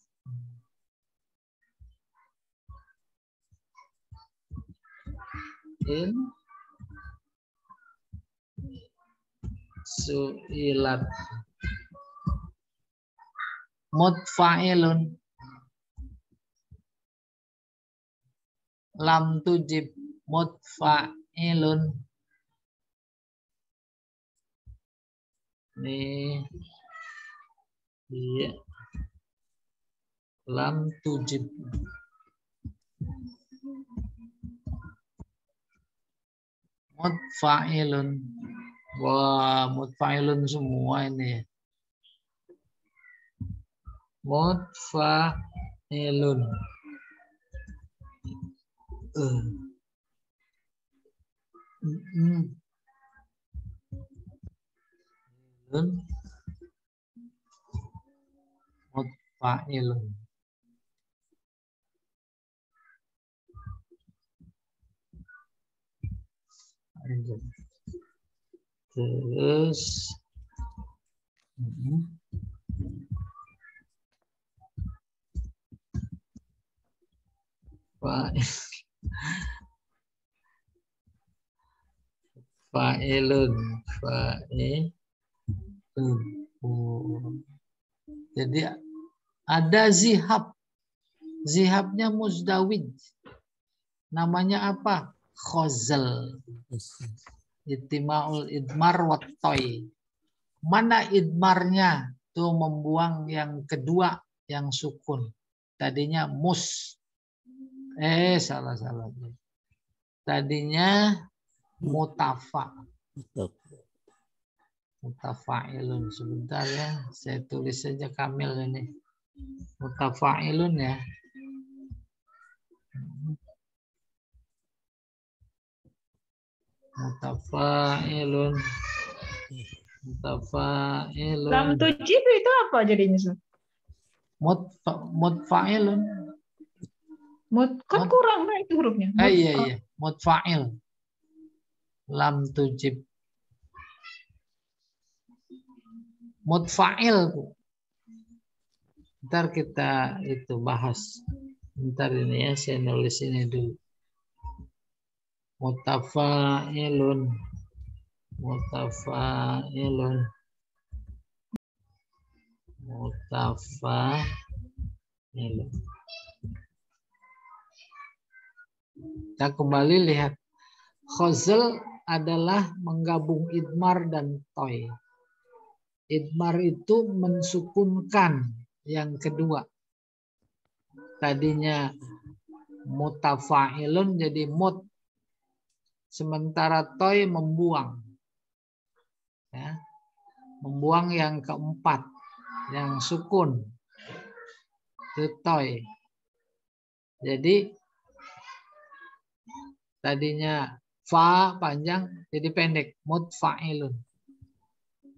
In su'ilat. Mutfa'ilun lam tujib mutfa'ilun. Nih. Iya. Lam tujib. Mutfa'ilun. Wah, mutfa'ilun semua ini. Mutfa'ilun. Mutfa'ilun. Terus fa'ilun. Jadi ada zihab. Zihabnya muzdawid. Namanya apa? Khozal. Itima'ul idmar wattoi. Mana idmarnya? Tuh membuang yang kedua yang sukun. Tadinya mus. Salah. Tadinya mutafa. Mutafa'ilun. Sebentar ya. Saya tulis saja kamil ini. Mutafa'ilun ya. Mutafa'ilun. Mutafa'ilun. Lam tujib itu apa jadinya? Mutfa'ilun. Kan kurang nah itu hurufnya. Iya. Mutfa'il. Lam tujib. Mutfa'il. Ntar kita itu bahas. Ntar ini ya, saya nulis ini dulu. Mutafa'ilun. Mutafa'ilun. Mutafa'ilun. Kita kembali lihat. Khozal adalah menggabung idmar dan toy. Idmar itu mensukunkan yang kedua. Tadinya mutafa'ilun jadi mut. Sementara toy membuang. Ya. Membuang yang keempat. Yang sukun. Itu toy. Jadi tadinya fa panjang jadi pendek. Mutfa'ilun.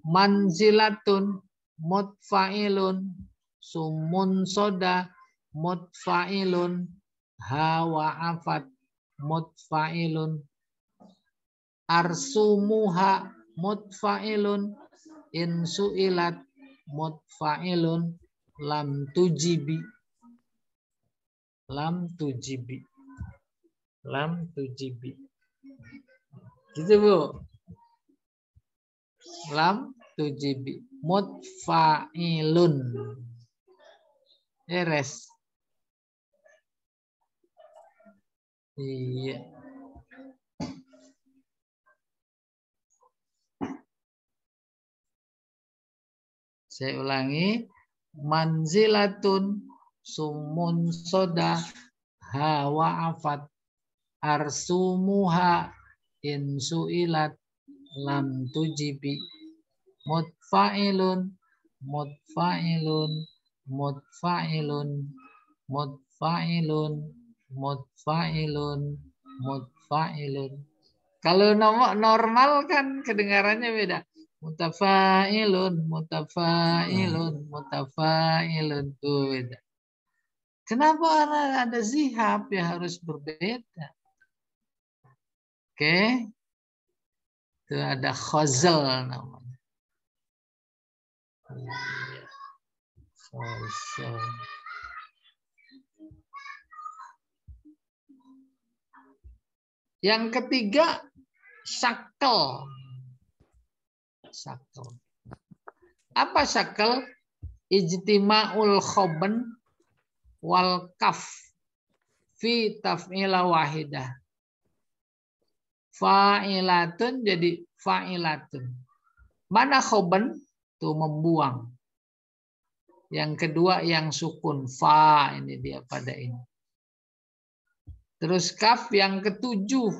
Manzilatun. mutfa'ilun, sumun soda, mutfa'ilun, hawa afat, mutfa'ilun, arsumuha, mutfa'ilun, insu'ilat, mutfa'ilun, lam tujibi, lam tujibi, lam tujibi. Gitu Bu. Lam tujibi, mutfa'ilun. Beres. Iya. Saya ulangi. Manzilatun, sumun soda, hawa afat, arsumuha, insu'ilat, lam tujibi, mutfa'ilun, mutfa'ilun, mutfa'ilun, mutfa'ilun, mutfa'ilun, mutfa'ilun. Kalau normal kan kedengarannya beda. Mutafa'ilun, mutafa'ilun, mutafa'ilun, tuh beda. Kenapa ada zihab ya harus berbeda? Oke. Itu ada khazal namanya. Khazal. Yang ketiga, syakal. Syakal. Apa syakal? Ijtima'ul khoban wal kaf fi taf'ila wahidah. Fa'ilatun jadi fa'ilatun. Mana khoban? Tuh membuang. Yang kedua yang sukun. Fa, ini dia pada ini. Terus kaf yang ketujuh.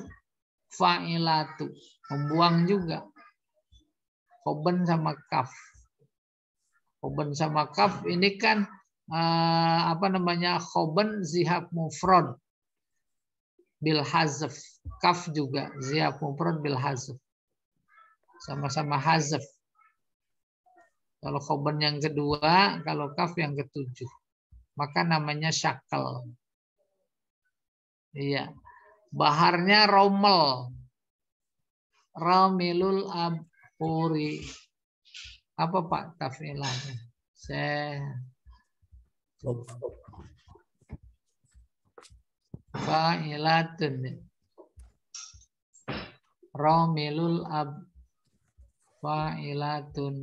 Fa'ilatu. Membuang juga. Khoban sama kaf. Khoban sama kaf ini kan khoban zihab mufrad bil hazf. Kaf juga zihab mufrad bil hazf. Sama-sama hazf. Kalau khoban yang kedua, kalau kaf yang ketujuh. Maka namanya syakal. Iya. Baharnya romel. Ramilul abhuri. Apa Pak taf'ilahnya? Fa'ilatun. Ramilul ab. Fa'ilatun.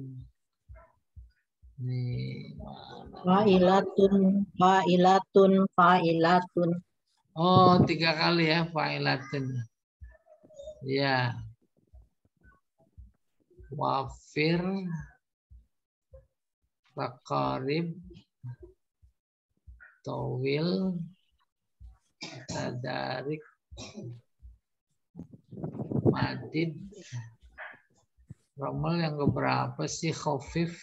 Fa'ilatun, fa'ilatun, fa'ilatun. Oh, 3 kali ya fa'ilatun. Ya. Wafir, taqarib, tawil, tadarik, madid. Romel yang keberapa sih? Khafif.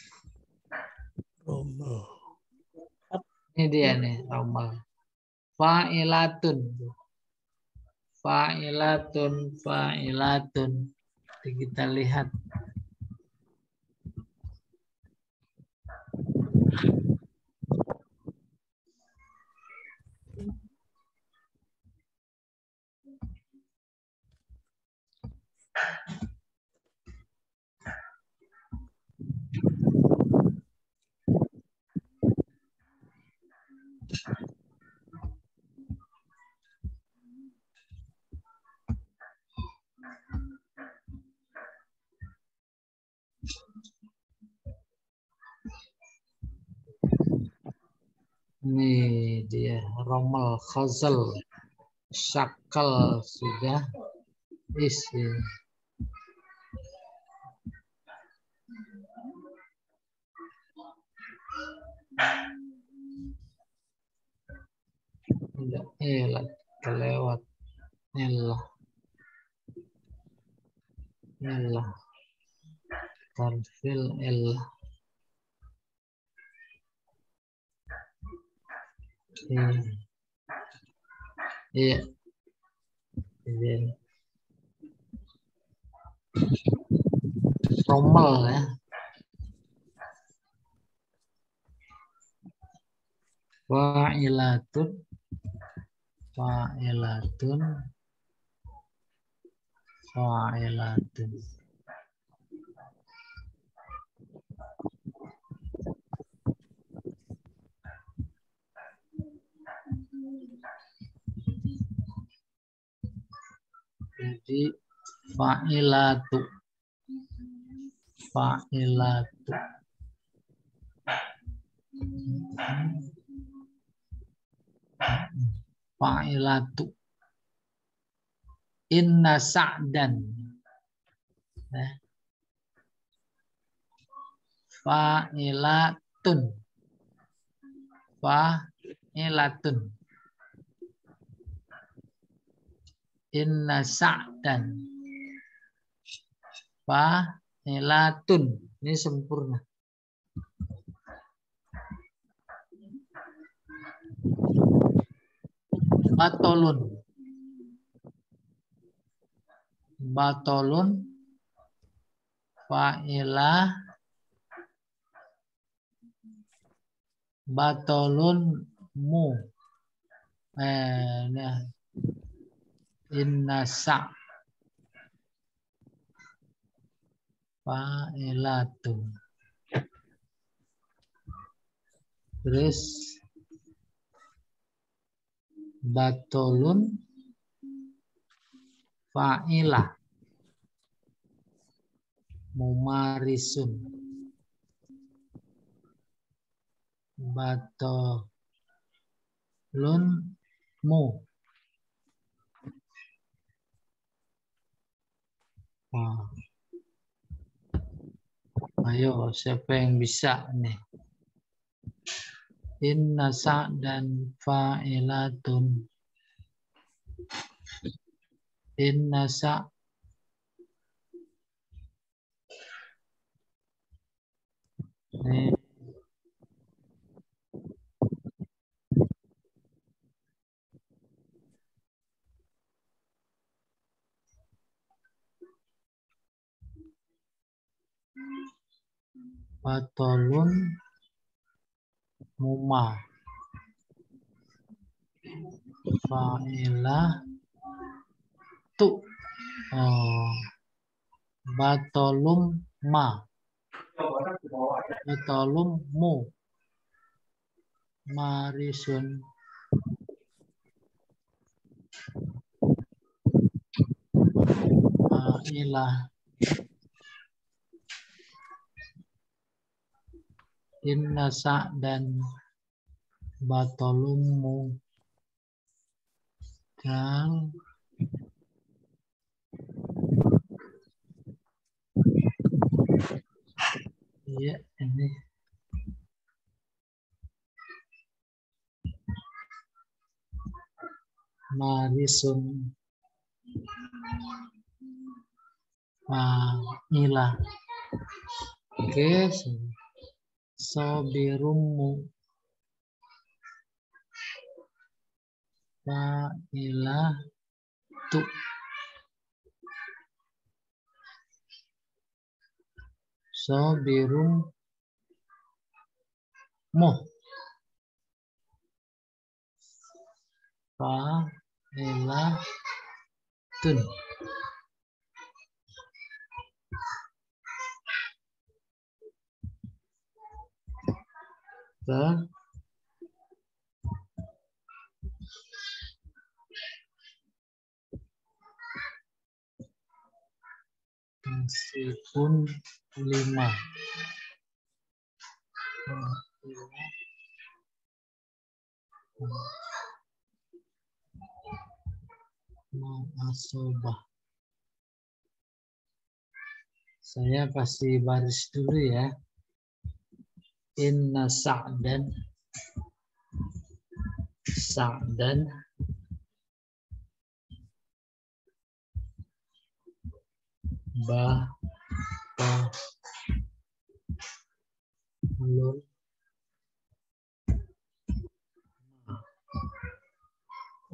Romel. Ini dia nih Romel. Fa'ilatun. Fa'ilatun, fa'ilatun. Kita lihat. Ini dia romel, khazal, syakal sudah isi. Tidak kelewat. Nillah. Tarfil illah. Iya. Romel ya. fa'ilatun, fa'ilatun, fa'ilatun. Jadi fa'ilatu, fa'ilatu. Fa'ilatu. Inna sa'dan. Fa'ilatun. Fa'ilatun. Inna sa'dan. Fa'ilatun. Ini sempurna. Batolun. Batolun. Fa'ilah. Batolun mu. Inna sa' fa'ilatun. Terus batolun fa'ilah mumarisun. Batolun mu. Ayo, siapa yang bisa nih? Inna sa'dan fa'ilatun. Inna sa' nih. Batolun muma. Fa'ilah tu. Batolum ma. Batolum mu. Marisun. Fa'ilah. Inna sa'dan batolummu. Dan ya ini marisun fa'ilah. Oke, sobirummu fa'ilah tu. Sobirum mu. Fa'ilah tun. Meskipun 5. Ma'asobah. Saya kasih baris dulu ya. Inna sa'dan. Sa'dan. Batolun.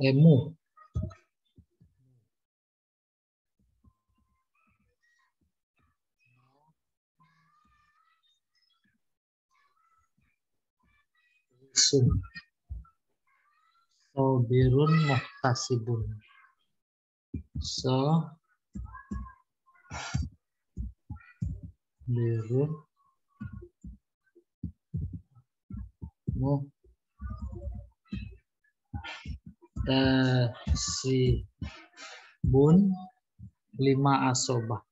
Mu. Sun. Sobirun muhtasibun. Sobirun muhtasibun 5 asobah.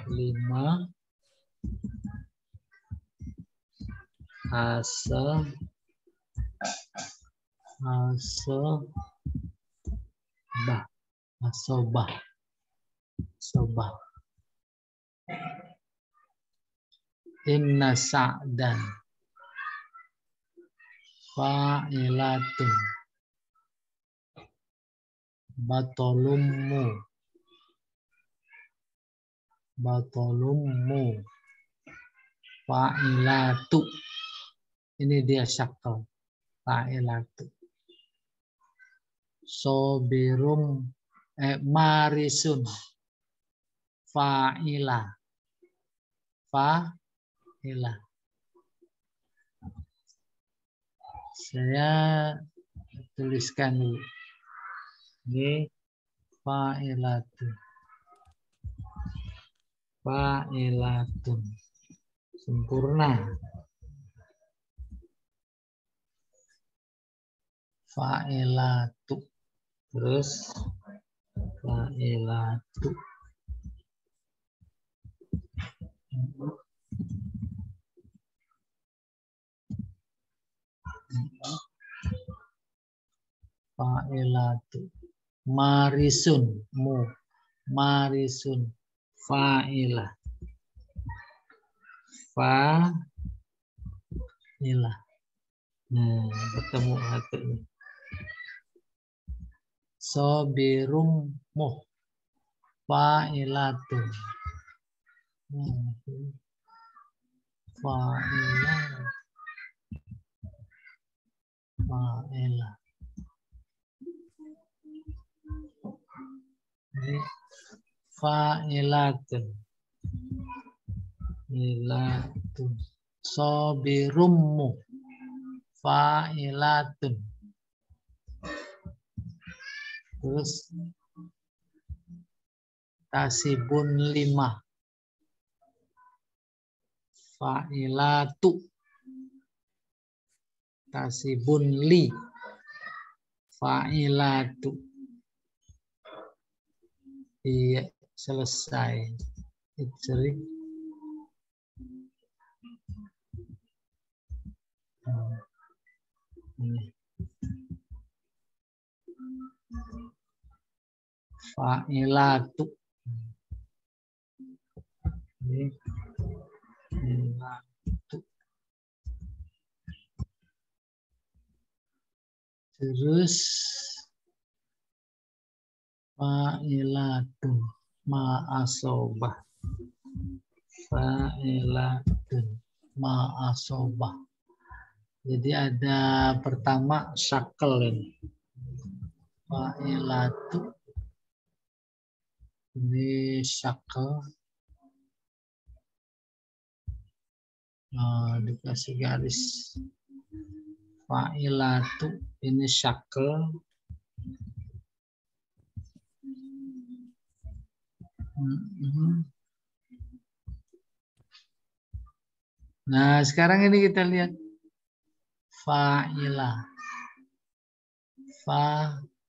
5 asobah. Inna sa'dan fa'ilatun batolummu fa'ilatu. Ini dia syakal fa'ilatu. Sobirum marisun fa'ila. Saya tuliskan dulu. Ini fa'ilatun sempurna. Fa'ilatu. Terus fa'ilatu. Fa'ilatu. Marisun fa'ilah. Nah, ketemu artinya. Sobirum fa'ilatun. Fa'ilah. Fa'ilatun. Sobirummu fa'ilatun. Terus tasibun 5 fa'ilatu. Tasibun li fa'ilatu. Iya, selesai. Ijri. Fa'ilatu. Terus fa'ilatun ma'asobah. Fa'ilatun ma'asobah. Jadi ada pertama syakal ini. Fa'ilatu. Ini syakal. Dikasih garis. Fa'ilatu. Ini syakal. Nah, sekarang ini kita lihat fa'ilah. Fa'ilah.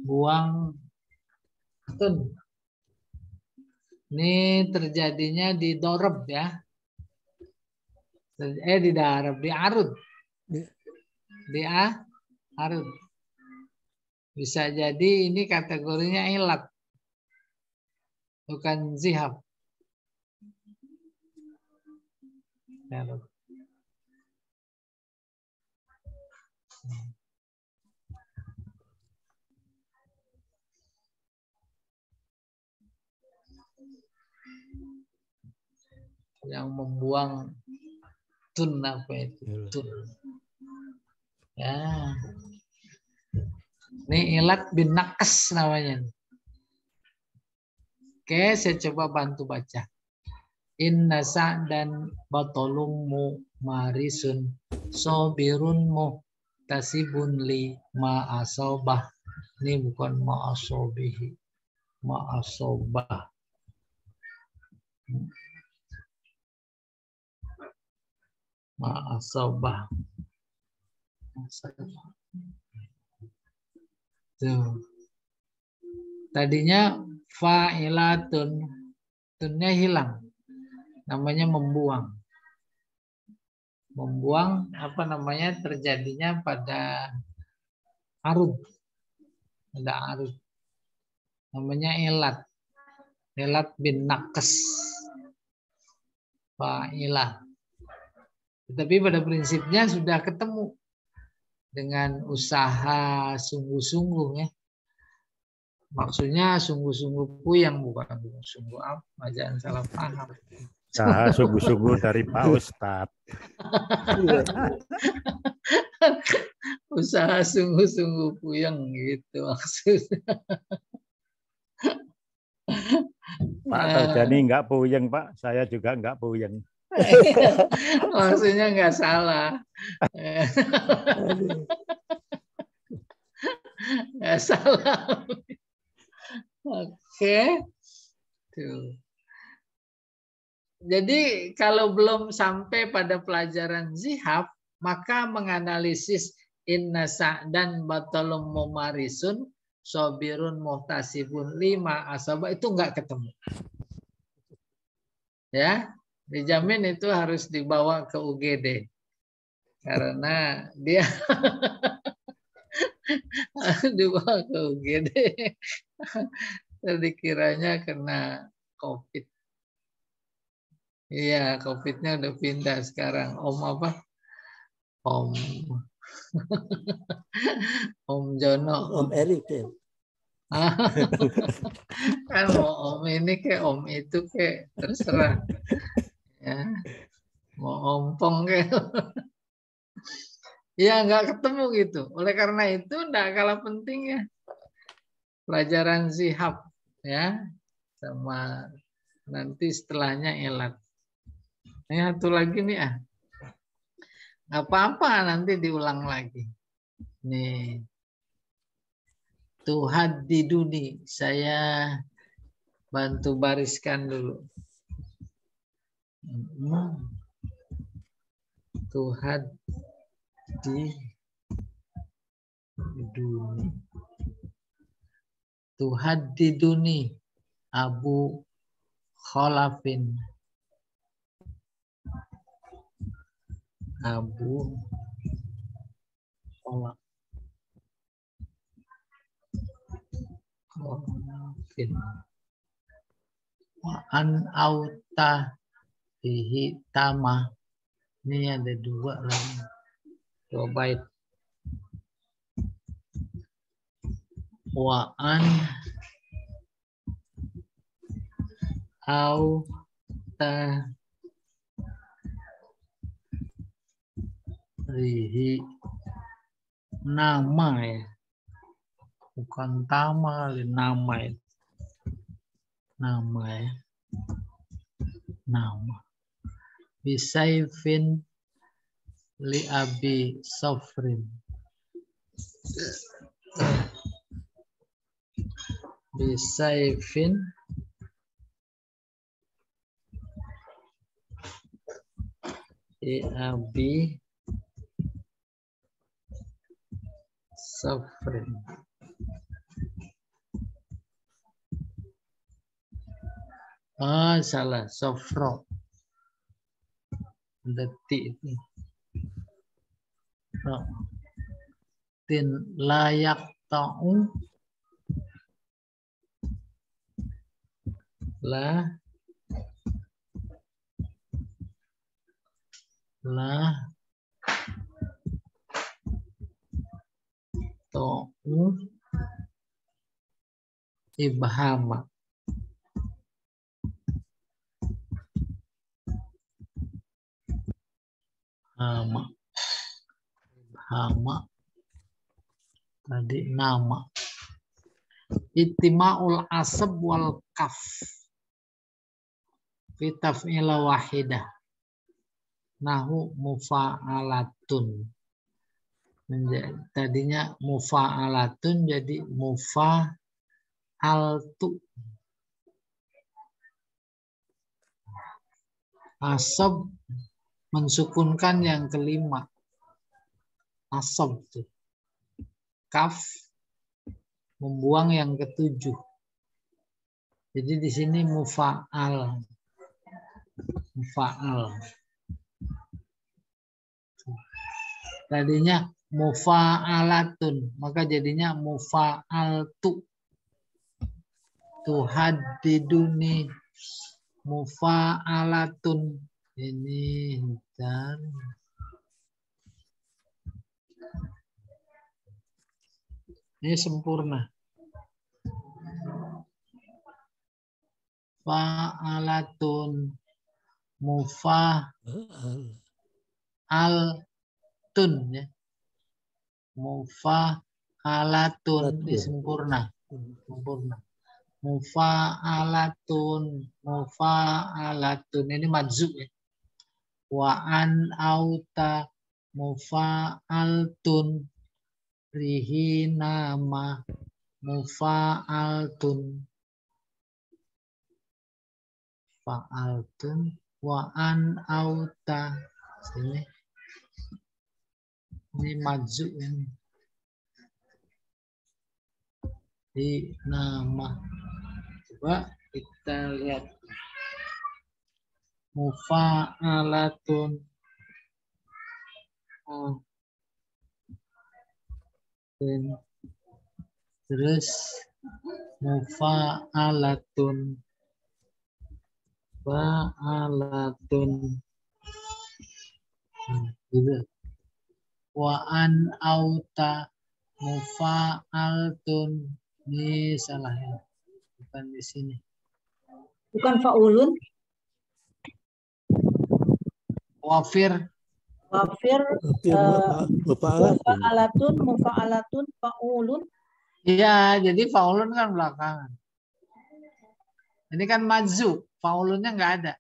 Buang tun. Ini terjadinya di dorob ya. Di darab, di arud. Di arud. Bisa jadi ini kategorinya ilat. Bukan zihab. Yang membuang tun apa itu? Tun. Ya. Ini ilat bin nakas namanya. Oke, saya coba bantu baca. Inna sa'dan batolummu marisun sobirun muhtasibun li ma'asobah. Ini bukan ma'asobihi, ma'asobah. Ma'asobah. Tuh. Tadinya fa'ilatun, tunnya hilang, namanya membuang. Membuang apa namanya terjadinya pada arud, ada arud, namanya elat bin nakes, fa'ilah. Tetapi pada prinsipnya sudah ketemu dengan usaha sungguh-sungguh ya. Maksudnya sungguh-sungguh puyeng, bukan sungguh apa, jangan salah paham. Nah, sungguh-sungguh dari Pak Ustadz. Usaha sungguh-sungguh puyeng gitu maksudnya. Pak Taujani nggak puyeng, Pak. Saya juga nggak puyeng. Maksudnya nggak salah. Nggak salah. Oke. Tuh. Jadi kalau belum sampai pada pelajaran zihab, maka menganalisis inna sa'dan batalum mumarisun sobirun muhtasibun lima asaba itu nggak ketemu. Ya, dijamin itu harus dibawa ke UGD. Karena dia dibawa ke UGD. Tadi kiranya kena COVID. Iya, COVID-nya udah pindah sekarang. Om apa? Om Jono. Om Erik ya. Kan mau om ini kayak om itu kayak terserah. Ya. Mau ompong kayak. Ya nggak ketemu gitu. Oleh karena itu nggak kalah pentingnya pelajaran zihab ya, sama nanti setelahnya elat. Ini satu lagi nih nggak apa-apa nanti diulang lagi. Nih Tuhan di dunia, saya bantu bariskan dulu. Tuhan di dunia. Tuhan di dunia Abu Khalafin. Abu Khalafin. Wa an auta fihi tama. Ini ada dua lagi. Dua bait. Wa an auta rihi nama ya, bukan tama, nama ya, nama ya, nama. Bisaifin li abi sofrin, bisaifin li abi sofrin. Salah, sofro. Detik itu. Tin layak ta'u la ta'u ibhama. Hama tadi nama. Ittima'ul asab wal kaf fi taf'ila wahidah. Nahu mufa'alatun. Tadinya mufa'alatun jadi mufa'altu. Asab mensukunkan yang kelima. Asab tuh. Kaf membuang yang ketujuh. Jadi di sini mufa'al. Mufa'al. Tadinya mufa'alatun, maka jadinya mufa'altu. Tuhaddiduni mufa'alatun. Ini dan ini sempurna. Fa'alatun mufa'altun ya. Mufa'alatun ini sempurna. Sempurna. Mufa'alatun ini madzub ya. Wa an auta mufa'altun rihi nama mufa'altun fa'altun wa an auta sini ini madzub ini di nama. Coba kita lihat mufa'alatun terus mufa'alatun gitu. Wa an auta mufa'altun. Ini salah ya. Bukan di sini. Bukan faulun. Wafir. Mufa'alatun, faulun. Iya, jadi faulun kan belakangan. Ini kan madzub, faulunnya nggak ada.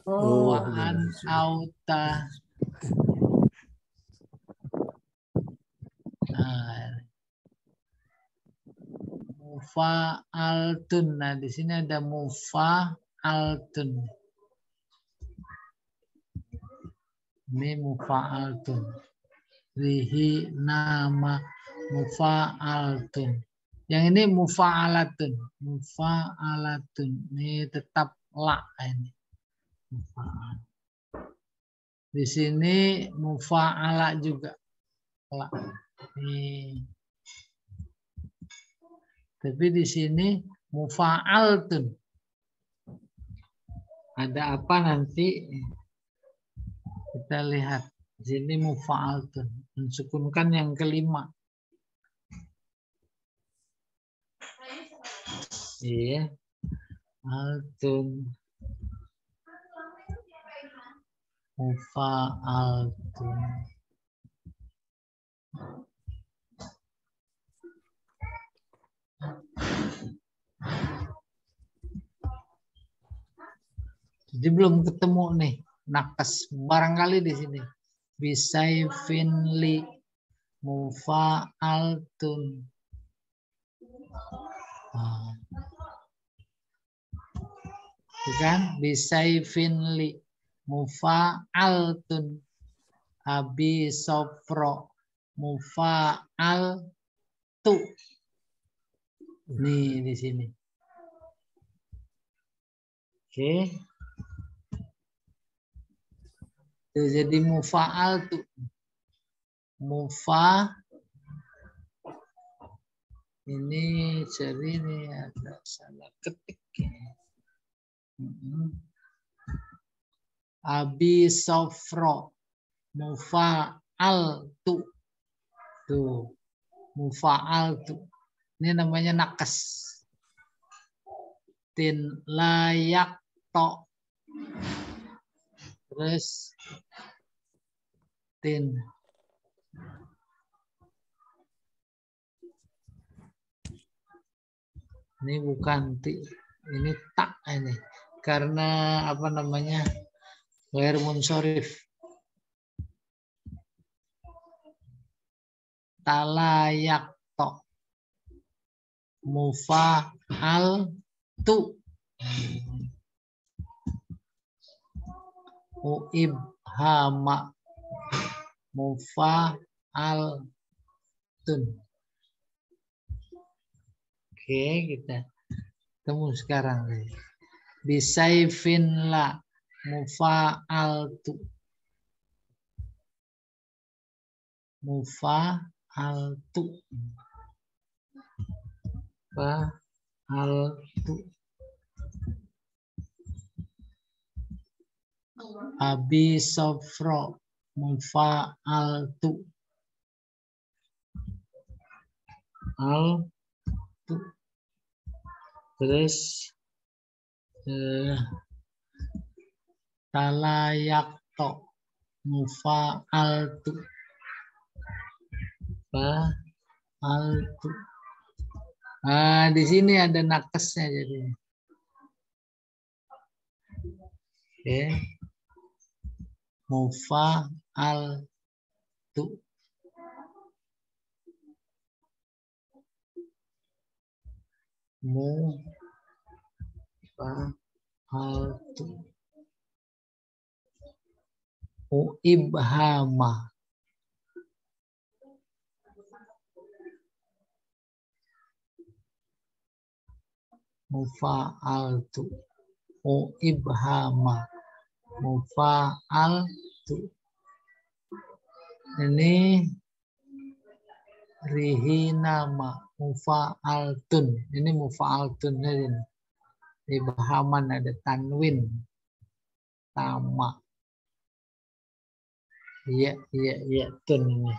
Wa an auta. Mufa'altun. Nah, di sini ada mufa'altun. Ini mufa'altun. Rihi nama mufa'altun. Yang ini mufa'alatun. Mufa'alatun. Ini tetap la ini. Mufa'al. Di sini mufa'ala juga. La. Ini. Tapi di sini mufa'altun. Ada apa nanti? Kita lihat. Di sini mufa'altun. Mensukunkan yang kelima. Iya. Altun. Mufa'altun. Jadi belum ketemu nih nakas, barangkali di sini. Bisaifin li mufa'altun. Kan? Bisaifin li mufa'altun. Abi sofro mufa'altu. Nih di sini. Oke. Jadi mufa'al tuh. Ini jadi ini ada salah ketik. Abi sofro mufa'al tuh. Tuh. Mufa'al tuh. Ini namanya nakas. Tin layak to. Terus tin. Ini bukan ti, ini tak ini. Karena apa namanya? Ghair munsorif. talayakto. Mufa'al tu. Uibhama. Mufa'al tun. Oke, kita temu sekarang. Bisaifin la. Mufa'al tu. Mufa'al tu. Fa'al tu. Abi sofro. Mufa'al tu. Al tu. Terus talayakto. Mufa'al tu. Fa'al tu. Nah, di sini ada nakesnya jadi. Oke. Mufa'al tu. Mufa'al tu. Uibhama. Mufa'al tu. Uibhama. Mufa'al tu. Ini rihinama. Mufa'altun. Ini mufa'altun. Ibhaman ada tanwin. Tama. Iya, tun ini.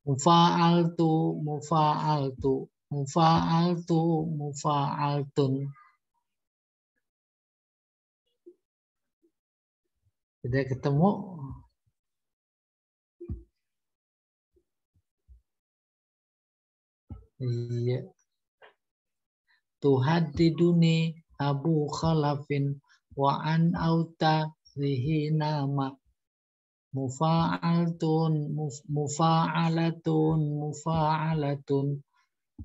Mufa'altu, mufa'altu, mufa'altu, mufa'altun. Sudah ketemu? Iya. Tuhadiduni Abu Khalafin wa an auta rihinama. Mufa'altun, mufa'alatun, mufa'alatun,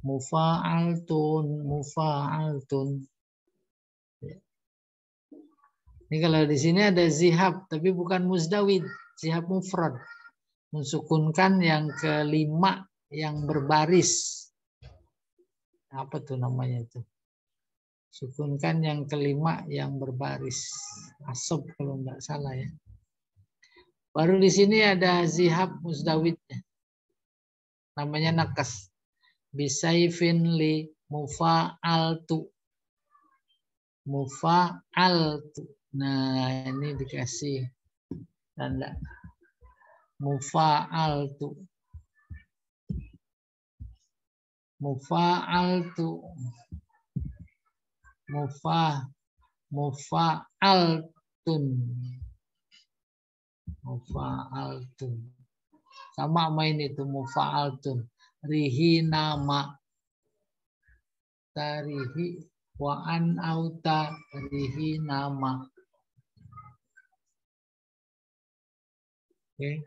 mufa'altun, mufa'altun. Ini kalau di sini ada zihab, tapi bukan muzdawid, zihab mufrad. Mensukunkan yang kelima yang berbaris. Apa tuh namanya itu? Sukunkan yang kelima yang berbaris. Asab kalau nggak salah ya. Baru di sini ada zihab muzdawidnya. Namanya nakas. Bisaifin li mufa'altu. Mufa'altu. Nah, ini dikasih tanda. Mufa'altu. Mufa'altu. Mufa'altun. Mufa'altun. Sama main itu mufa'altun. Rihinama. Tarihi wa an auta rihinama. Oke.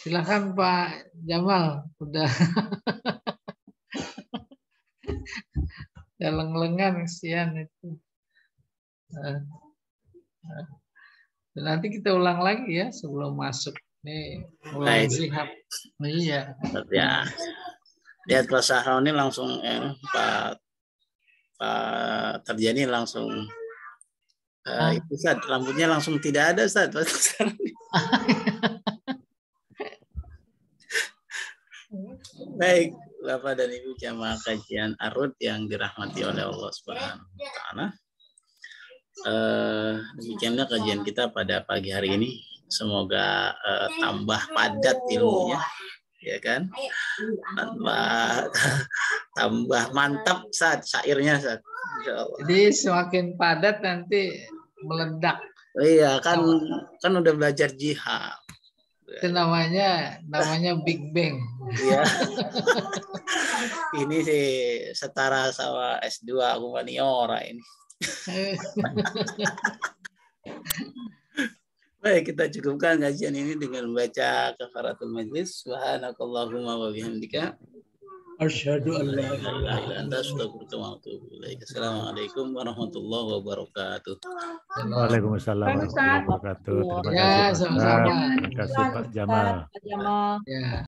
Silakan Pak Jamal, udah leng-lengan kesian itu. Nanti kita ulang lagi ya sebelum masuk. Nih mulai zihab. Iya. Ya. Lihat Pak Sahroni langsung Pak Tarjani langsung itu Ustaz, rambutnya langsung tidak ada Ustaz. Baik, Bapak dan Ibu jamaah kajian Arud yang dirahmati oleh Allah Subhanahu wa taala. Demikianlah kajian kita pada pagi hari ini. Semoga tambah padat ilmunya, ya kan? Tambah mantap saat syairnya saat. Jadi semakin padat nanti meledak. Iya, kan udah belajar jihad. Itu namanya Big Bang. Iya. Ini sih setara sama S2 humaniora ini. Baik, kita cukupkan kajian ini dengan membaca kafaratul majlis. Subhanakallahumma wa bihamdika Asyhadu an la ilaha illa anta astaghfiruka wa atubu ilaik. Assalamualaikum warahmatullahi wabarakatuh. Waalaikumsalam warahmatullahi wabarakatuh. Terima Ya, kasih Pak sama-sama. Ustaz. Terima kasih Pak Jamal. Pak Jamal. Ya.